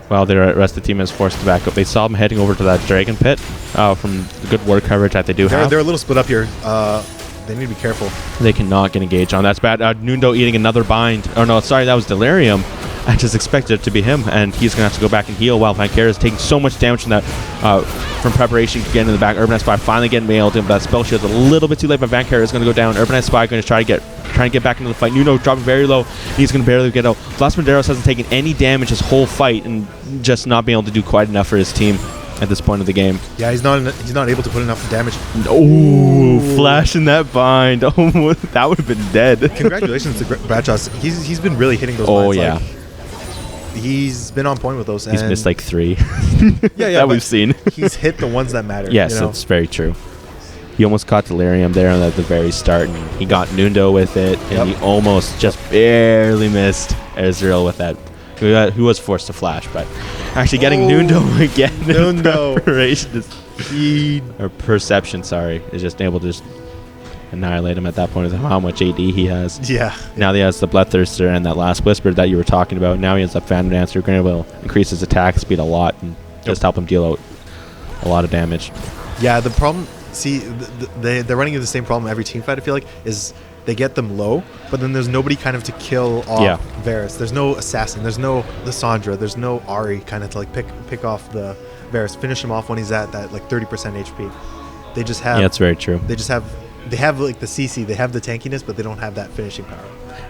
Well, the rest of the team is forced to back up. They saw them heading over to that dragon pit from the good ward coverage that they do have. They're a little split up here. They need to be careful. They cannot get engaged on. That's bad. Nundo eating another bind. Oh, no, sorry, that was Delirium. I just expected it to be him, and he's going to have to go back and heal while Vankera is taking so much damage from that from preparation to get into the back. Urbanite Spy finally getting able to, but that spell shield's a little bit too late, but Vankera is going to go down. Urbanite Spy going to try and get back into the fight. Nuno dropping very low. He's going to barely get out. Las Maderos hasn't taken any damage his whole fight and just not being able to do quite enough for his team at this point of the game. Yeah, he's not able to put enough damage. Oh, flashing that bind. Oh, that would have been dead. Congratulations to Bradshaw. He's been really hitting those Oh, binds. yeah. Like, he's been on point with those. He's and missed like 3 yeah, that but we've seen. He's hit the ones that matter. Yes, you know? that's very true. He almost caught Delirium there at the very start, and he got Nundo with it, and he almost just barely missed Ezreal with that, who was forced to flash, but actually getting Nundo again. Nundo. Perception, sorry, is just able to just annihilate him at that point of how much AD he has. Yeah. Now he has the Bloodthirster and that last Whisper that you were talking about. Now he has that Phantom Dancer, going to increase his attack speed a lot and just help him deal out a lot of damage. Yeah, the problem, see, they're running into the same problem every team fight, I feel like, is they get them low, but then there's nobody kind of to kill off Varus. There's no assassin, there's no Lissandra, there's no Ahri kind of to like pick off the Varus, finish him off when he's at that like 30% HP. They just have... Yeah, that's very true. They have like the CC, they have the tankiness, but they don't have that finishing power.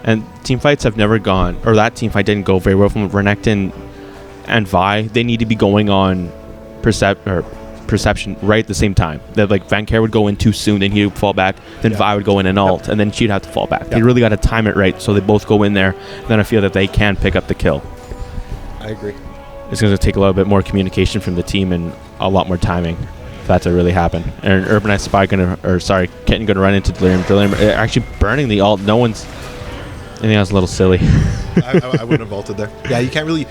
And team fights have never gone, or that team fight didn't go very well from Renekton and Vi. They need to be going on perception right at the same time. That like Vankera would go in too soon, then he would fall back, then Vi would go in and ult, and then she'd have to fall back. They really got to time it right so they both go in there. Then I feel that they can pick up the kill. I agree. It's going to take a little bit more communication from the team and a lot more timing for that to really happen. And Urbanite Spy Kitten going to run into Delirium. Delirium actually burning the ult. I think that's a little silly. I wouldn't have ulted there. Yeah, you can't really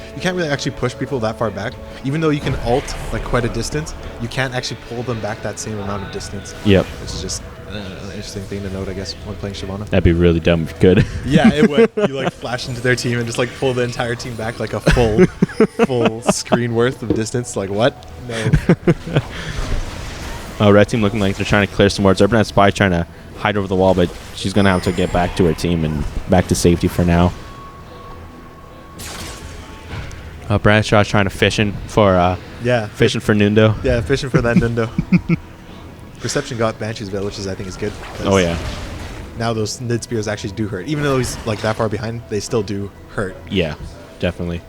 actually push people that far back. Even though you can ult like quite a distance, you can't actually pull them back that same amount of distance. Yep. Which is just interesting thing to note, I guess, when playing Shyvana. That'd be really dumb if you could. Yeah, it would. You like flash into their team and just like pull the entire team back like a full screen worth of distance. Like what? No. Red team looking like they're trying to clear some wards. Urban Spy trying to hide over the wall, but she's gonna have to get back to her team and back to safety for now. Bradshaw's trying to fishing for Nundo. Yeah, fishing for that Nundo. Perception got Banshee's Veil, which is I think is good. Oh yeah. Now those Nid Spears actually do hurt. Even though he's like that far behind, they still do hurt. Yeah, definitely.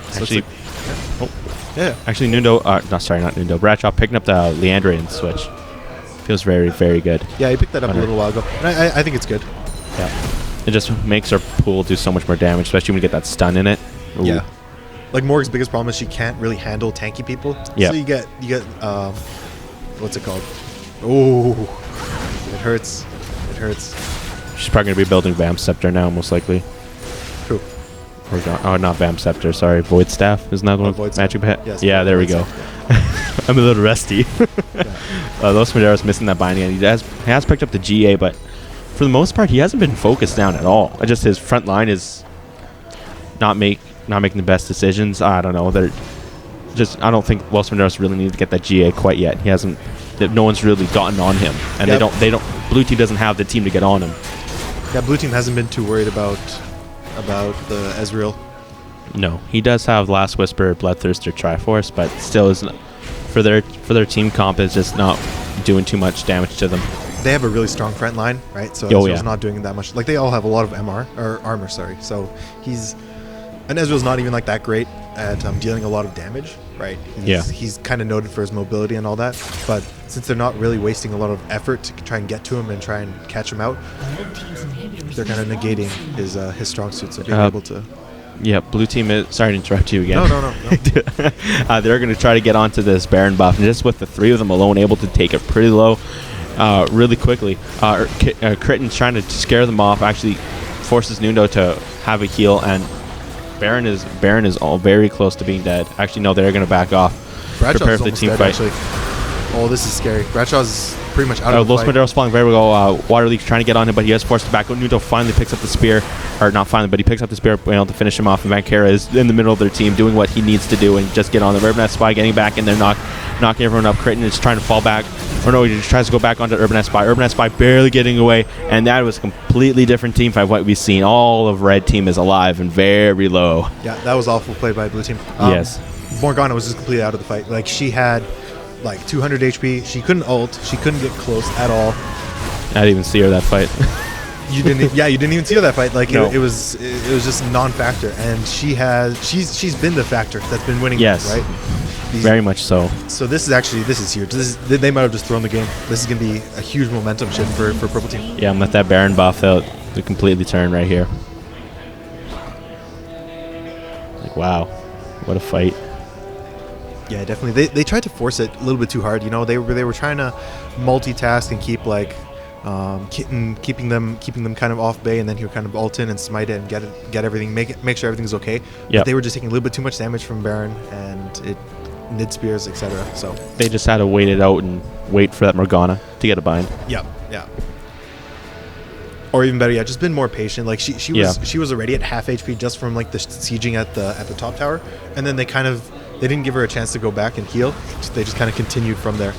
So Actually, Actually, Nundo. not Nundo. Bradshaw picking up the Leandrian switch. Feels very, very good. Yeah, he picked that up a little while ago. And I think it's good. Yeah. It just makes her pool do so much more damage, especially when you get that stun in it. Ooh. Yeah. Like Morg's biggest problem is she can't really handle tanky people. Yeah. So you get what's it called? Oh, it hurts. It hurts. She's probably going to be building Vamp Scepter now, most likely. True. Oh, not Vamp Scepter, sorry. Void Staff is another one. Void Magic Staff. Pet? Yes, yeah, there we go. I'm a little rusty. Los Madero's missing that binding. He has picked up the GA, but for the most part, he hasn't been focused down at all. Just his front line is not making the best decisions. I don't know. I don't think Los Maderos really need to get that GA quite yet. He hasn't. No one's really gotten on him, and they don't. Blue team doesn't have the team to get on him. Yeah, blue team hasn't been too worried about the Ezreal. No, he does have Last Whisper, Bloodthirster, Triforce, but still isn't for their team comp is just not doing too much damage to them. They have a really strong front line, right? So Ezreal's not doing that much. Like they all have a lot of MR or armor, sorry. So Ezreal's not even like that great at dealing a lot of damage, right? He's kind of noted for his mobility and all that, but since they're not really wasting a lot of effort to try and get to him and try and catch him out, they're kind of negating his strong suits. So being able to. Yeah, blue team is... Sorry to interrupt you again. No. They're going to try to get onto this Baron buff, and just with the three of them alone, able to take it pretty low really quickly. Critten's trying to scare them off, actually forces Nundo to have a heal, and Baron is all very close to being dead. Actually, no, they're going to back off. Bradshaw's prepare for the team dead, fight. Actually. Oh, this is scary. Bradshaw's pretty much out of the Los fight. Madero's falling very well. Waterleak's trying to get on him, but he has forced it back. Nundo finally picks up the spear. Or not finally, but he picks up the spear, able to finish him off. And Vankera is in the middle of their team doing what he needs to do and just get on the Urban Spy, getting back in there, knocking everyone up. Critton is trying to fall back. Or no, he just tries to go back onto Urban Spy. Urban Spy barely getting away. And that was a completely different team fight what we've seen. All of red team is alive and very low. Yeah, that was awful play by blue team. Yes. Morgana was just completely out of the fight. Like she had like 200 HP. She couldn't ult. She couldn't get close at all. I didn't even see her that fight. You didn't even see her that fight. Like no. it was just non-factor, and she's been the factor that's been winning. Yes, right. Very much so. So this is huge. They might have just thrown the game. This is gonna be a huge momentum shift for purple team. Yeah, and with that Baron buff, they'll completely turn right here. Like wow, what a fight. Yeah, definitely. They tried to force it a little bit too hard. You know, they were trying to multitask and keep like keeping them kind of off bay, and then he would kind of ult in and smite it and get everything, make sure everything's okay. Yeah. But they were just taking a little bit too much damage from Baron and Nid Spears, etc. So they just had to wait it out and wait for that Morgana to get a bind. Yeah. Or even better, just been more patient. Like she was already at half HP just from like the sieging at the top tower, and then they didn't give her a chance to go back and heal. They just kind of continued from there.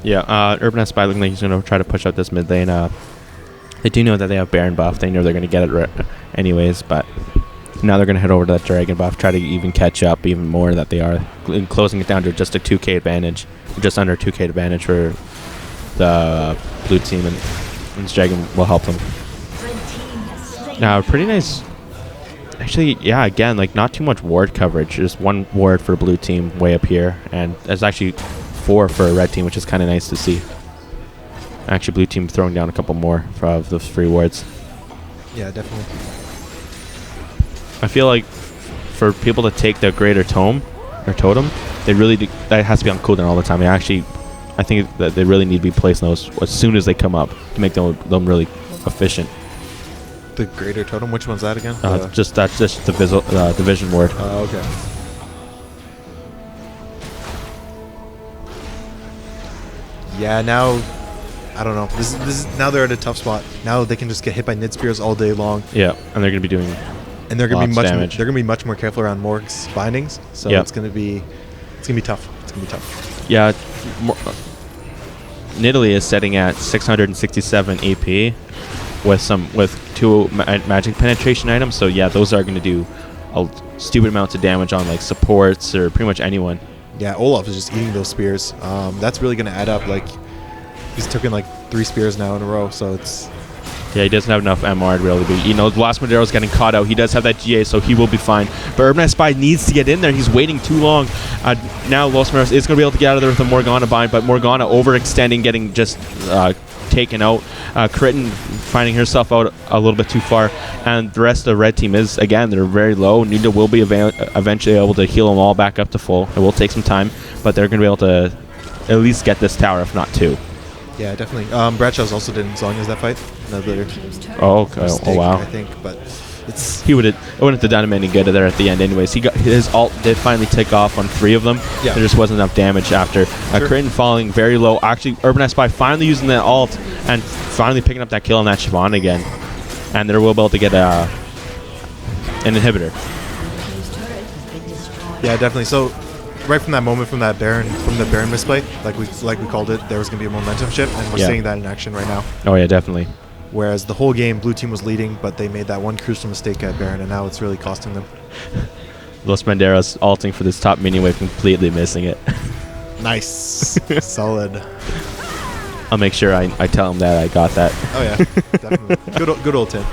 Yeah, Urban Spy looking like he's going to try to push out this mid lane. They do know that they have Baron buff. They know they're going to get it anyways, but now they're going to head over to that Dragon buff, try to even catch up even more that they are, closing it down to just a 2k advantage, just under 2k advantage for the blue team, and this Dragon will help them. Now, pretty nice. Actually, yeah, again, like not too much ward coverage. Just one ward for blue team way up here, and there's actually 4 for a red team, which is kind of nice to see. Actually, blue team throwing down a couple more of those free wards. Yeah, definitely. I feel like for people to take the greater totem, they really do, that has to be on cooldown all the time. I think that they really need to be placing those as soon as they come up to make them really efficient. The greater totem, which one's that again? That's just the vision ward. Okay. Yeah, now I don't know. This is now they're at a tough spot. Now they can just get hit by Nid Spears all day long. Yeah, and they're going to be doing And they're gonna be lots of much damage. they're gonna be much more careful around Morg's bindings. So Yep. it's gonna be tough. It's gonna be tough. Yeah, Nidalee is setting at 667 AP with 2 magic penetration items. So yeah, those are going to do a stupid amounts of damage on like supports or pretty much anyone. Yeah, Olaf is just eating those spears. That's really gonna add up. Like he's taken like 3 spears now in a row. So it's Yeah, he doesn't have enough MR to really be. You know, Los Madero's getting caught out. He does have that GA, so he will be fine. But Urbanized Spy needs to get in there. He's waiting too long. Now Los Maderos is going to be able to get out of there with a Morgana bind, but Morgana overextending, getting just taken out. Kritten finding herself out a little bit too far. And the rest of the red team is, again, they're very low. Nida will be eventually able to heal them all back up to full. It will take some time, but they're going to be able to at least get this tower, if not 2. yeah, definitely. Bradshaw's also didn't as long as that fight. Another Oh, okay. mistake, Oh, wow. I think, but it's It wouldn't have done him any good there at the end anyways. His ult did finally tick off on 3 of them. Yeah. There just wasn't enough damage after. Sure. Kritten falling very low. Actually, Urbanized Spy finally using that ult and finally picking up that kill on that Siobhan again. And they're will be able to get an inhibitor. yeah, definitely. So right from that moment, from the Baron misplay, like we called it, there was gonna be a momentum shift, and we're Yeah. seeing that in action right now. Oh, yeah, definitely. Whereas the whole game, blue team was leading, but they made that one crucial mistake at Baron, and now it's really costing them. Los Banderas ulting for this top minion wave, completely missing it. Nice. Solid. I'll make sure I tell him that I got that. Oh yeah, definitely. Good old Tim.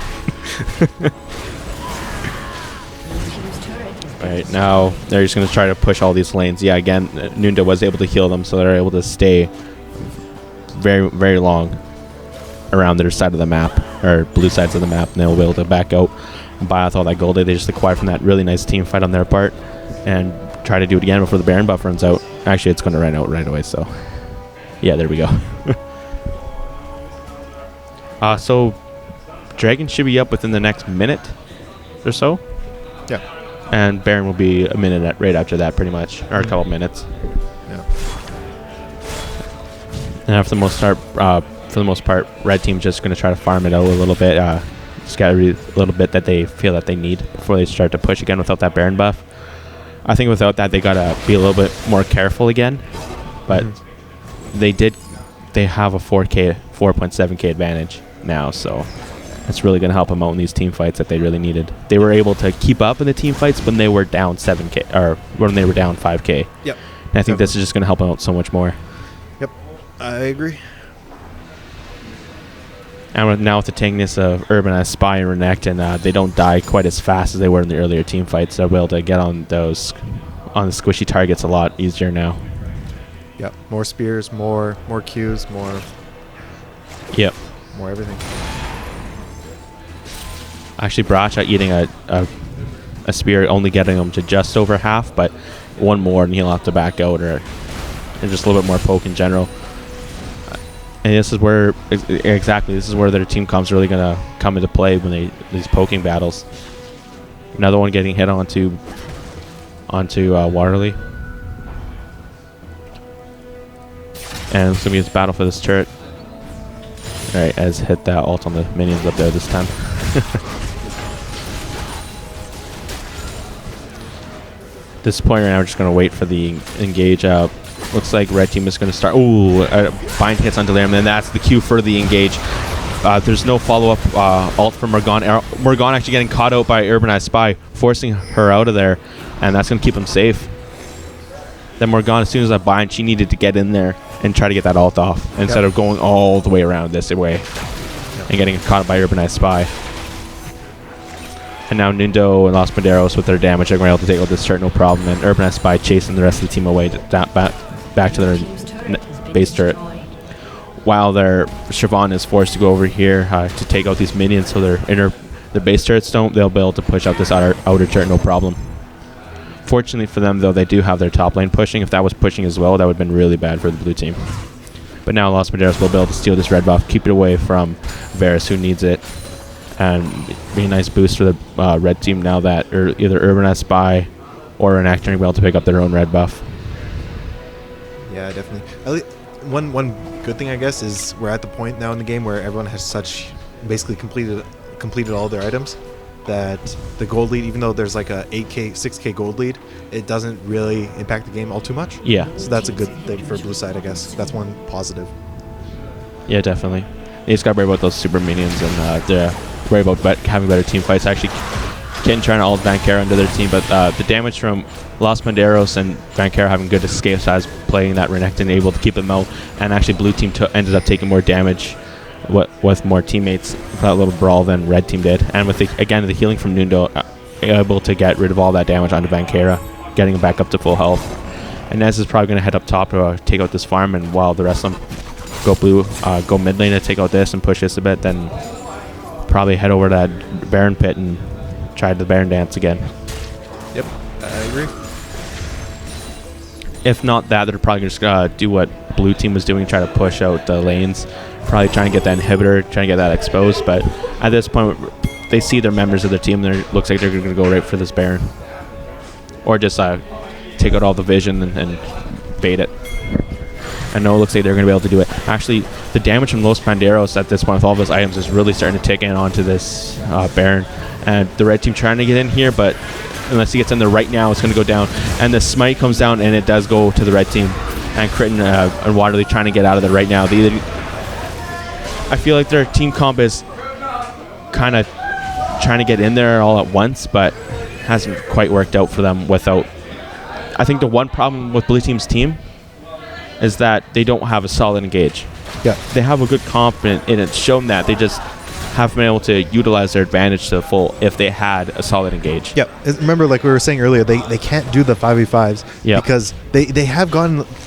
Alright, now they're just going to try to push all these lanes. Yeah, again, Nunda was able to heal them, so they're able to stay very, very long around their side of the map, or blue sides of the map, and they'll be able to back out and buy off all that gold they just acquired from that really nice team fight on their part, and try to do it again before the Baron buff runs out. Actually, it's going to run out right away, so yeah, there we go. So Dragon should be up within the next minute or so. Yeah. And Baron will be a minute right after that, pretty much, or a couple minutes. Yeah. And for the most part, red team's just going to try to farm it out a little bit, just got a little bit that they feel that they need before they start to push again without that Baron buff. I think without that, they got to be a little bit more careful again, but they have a 4.7k advantage now, so it's really going to help them out in these team fights that they really needed. They were able to keep up in the team fights when they were down 7k, or when they were down 5k. Yep. And I think this is just going to help them out so much more. Yep. I agree. And now with the tankiness of Urbanized Spy and Renekton, they don't die quite as fast as they were in the earlier team fights. They'll be able to get on the squishy targets a lot easier now. Yep. More spears, more Qs, more everything. Actually, Bracha eating a spear, only getting him to just over half, but one more and he'll have to back out, and just a little bit more poke in general. And this is where their team comp's really gonna come into play when these poking battles. Another one getting hit onto Waterley, and it's gonna be his battle for this turret. All right, as hit that ult on the minions up there this time. This point right now, we're just gonna wait for the engage. Looks like red team is going to start. Ooh, bind hits on Delirium, and that's the cue for the engage. There's no follow-up ult from Morgana. Morgana actually getting caught out by Urbanized Spy, forcing her out of there, and that's going to keep him safe. Then Morgana, as soon as that bind, she needed to get in there and try to get that ult off instead of going all the way around this way and getting caught by Urbanized Spy. And now Nundo and Los Maderos with their damage are going to be able to take out this turret no problem, and Urbanized Spy chasing the rest of the team away back to their base turret, while their Siobhan is forced to go over here to take out these minions, so their base turrets they'll be able to push out this outer turret no problem. Fortunately for them, though, they do have their top lane pushing. If that was pushing as well, that would have been really bad for the blue team. But now Los Maderos will be able to steal this red buff, keep it away from Varus, who needs it, and be a nice boost for the red team now that either Urbanized Spy or Renekton will be able to pick up their own red buff. Yeah, definitely. One good thing, I guess, is we're at the point now in the game where everyone has basically completed all their items, that the gold lead, even though there's like a 8K, 6K gold lead, it doesn't really impact the game all too much. Yeah. So that's a good thing for blue side, I guess. That's one positive. Yeah, definitely. You just got to worry about those super minions and worry about having better team fights. Actually, Ken trying to ult Vankera into their team, but the damage from Los Panderos and Vankera having good escape size, playing that Renekton, able to keep them out, and actually blue team ended up taking more damage with more teammates for that little brawl than red team did. And with the healing from Nundo, able to get rid of all that damage onto Vankera, getting him back up to full health. And Nez is probably going to head up top to take out this farm, and while the rest of them go blue, go mid lane to take out this and push this a bit, then probably head over to that Baron pit and try the Baron dance again. Yep, I agree. If not that, they're probably just going to do what blue team was doing, try to push out the lanes, probably trying to get that inhibitor, trying to get that exposed. But at this point, they see their members of their team, and it looks like they're going to go right for this Baron. Or just take out all the vision and bait it. I know it looks like they're going to be able to do it. Actually, the damage from Los Panderos at this point with all of his items is really starting to tick in onto this Baron. And the red team trying to get in here, but unless he gets in there right now, it's going to go down. And the smite comes down, and it does go to the red team. And Kritten and Waterly trying to get out of there right now. I feel like their team comp is kind of trying to get in there all at once, but hasn't quite worked out for them without... I think the one problem with blue team's team is that they don't have a solid engage. Yeah. They have a good comp, and it's shown that. They just haven't been able to utilize their advantage to the full if they had a solid engage. Yep. Remember, like we were saying earlier, they can't do the 5v5s because they have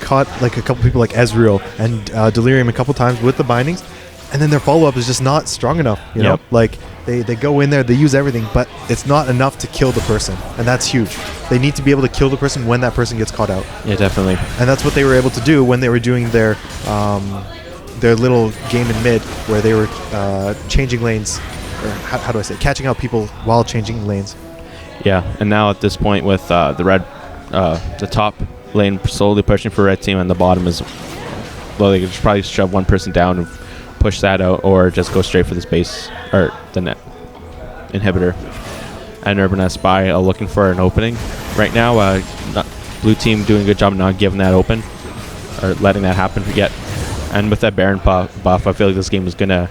caught like a couple people like Ezreal and Delirium a couple times with the bindings, and then their follow-up is just not strong enough. You know, like they go in there, they use everything, but it's not enough to kill the person, and that's huge. They need to be able to kill the person when that person gets caught out. Yeah, definitely. And that's what they were able to do when they were doing their little game in mid, where they were changing lanes, or how do I say, catching out people while changing lanes. Yeah, and now at this point with the red, the top lane slowly pushing for red team, and the bottom is, well, they could just probably shove one person down and push that out, or just go straight for the base, or the net inhibitor. And Urban Spy looking for an opening right now. Blue team doing a good job of not giving that open, or letting that happen yet. And with that Baron buff, I feel like this game is gonna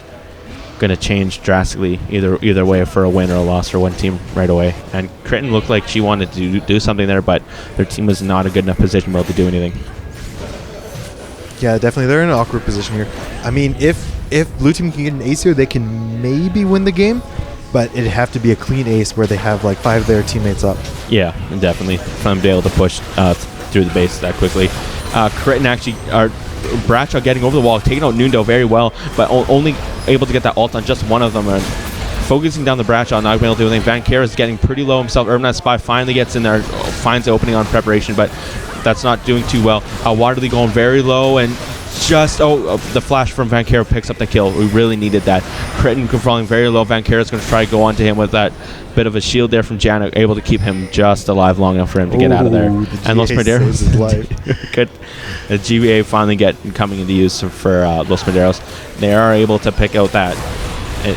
change drastically either way for a win or a loss for one team right away. And Kritten looked like she wanted to do something there, but their team was not a good enough position to be able to do anything. Yeah, definitely. They're in an awkward position here. I mean, if blue team can get an ace here, they can maybe win the game, but it'd have to be a clean ace where they have like 5 of their teammates up. Yeah, definitely. For them to be able to push through the base that quickly. Kritten actually... Bradshaw getting over the wall, taking out Nundo very well, but only able to get that ult on just one of them, and focusing down the Bradshaw, not being able to do anything. Vankera is getting pretty low himself. Urban Spy finally gets in there, finds the opening on preparation, but that's not doing too well. Waterly going very low, and just the flash from Vankera picks up the kill. We really needed that. Kritten falling very low. Vankera is going to try to go onto him with that bit of a shield there from Janet, able to keep him just alive long enough for him to get out of there. And Los Maderos, good. The GBA finally coming into use for Los Maderos. They are able to pick out that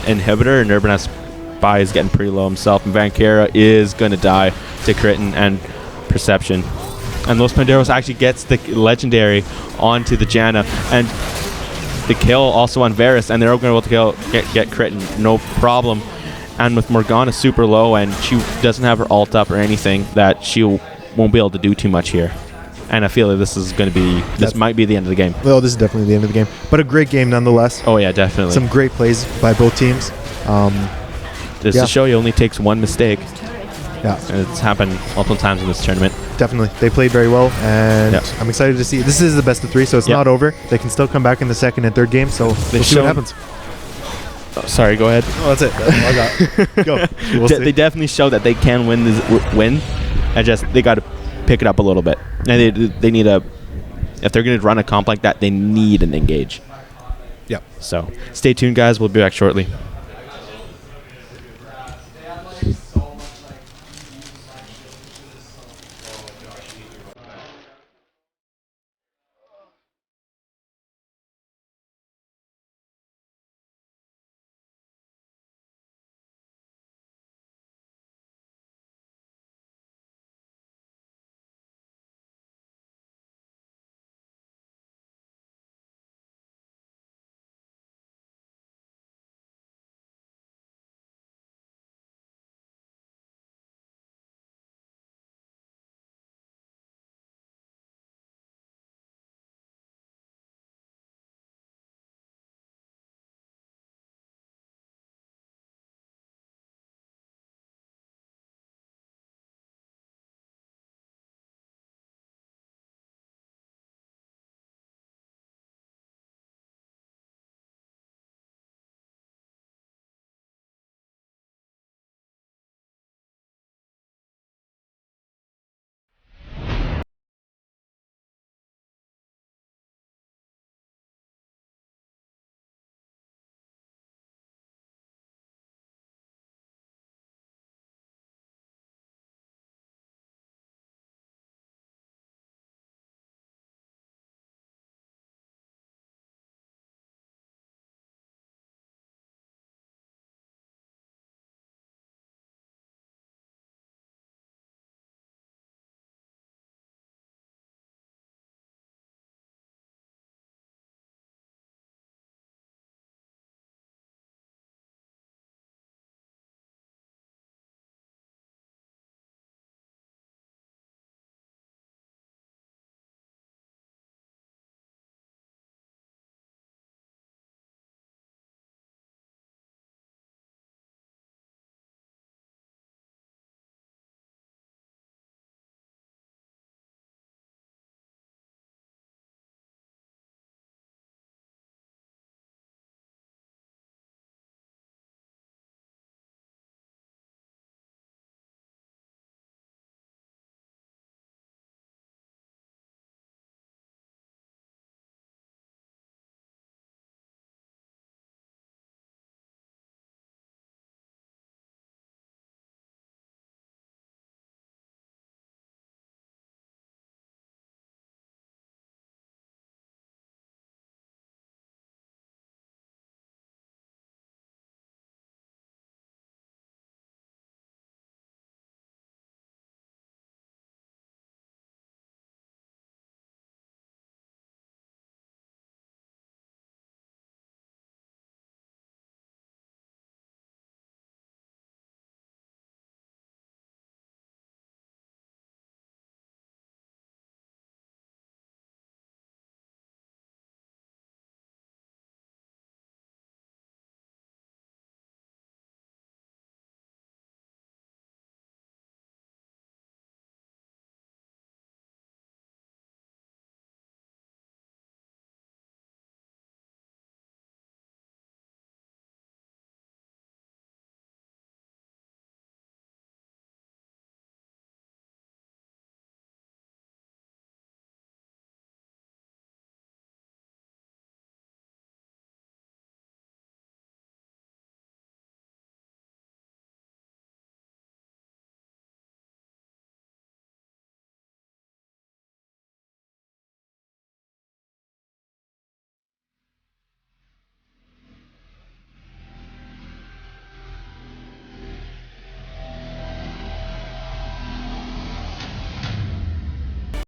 inhibitor, and Urban Spy is getting pretty low himself, and Vankera is going to die to Kritten and Perception. And Los Panderos actually gets the legendary onto the Janna, and the kill also on Varus, and they're going to be able to get Kritten, no problem. And with Morgana super low, and she doesn't have her ult up or anything, that she won't be able to do too much here. And I feel like this is going to be, this might be the end of the game. Well, this is definitely the end of the game, but a great game nonetheless. Oh yeah, definitely. Some great plays by both teams. Just to show you, only takes one mistake. Yeah, and it's happened multiple times in this tournament. Definitely, they played very well, and I'm excited to see. This is the best of 3, so it's not over. They can still come back in the second and third game, so we'll see what happens. Oh, sorry, go ahead. Oh, that's it. I got go. They definitely show that they can win this and just they got to pick it up a little bit. And they need if they're going to run a comp like that, they need an engage. Yep. So stay tuned, guys. We'll be back shortly.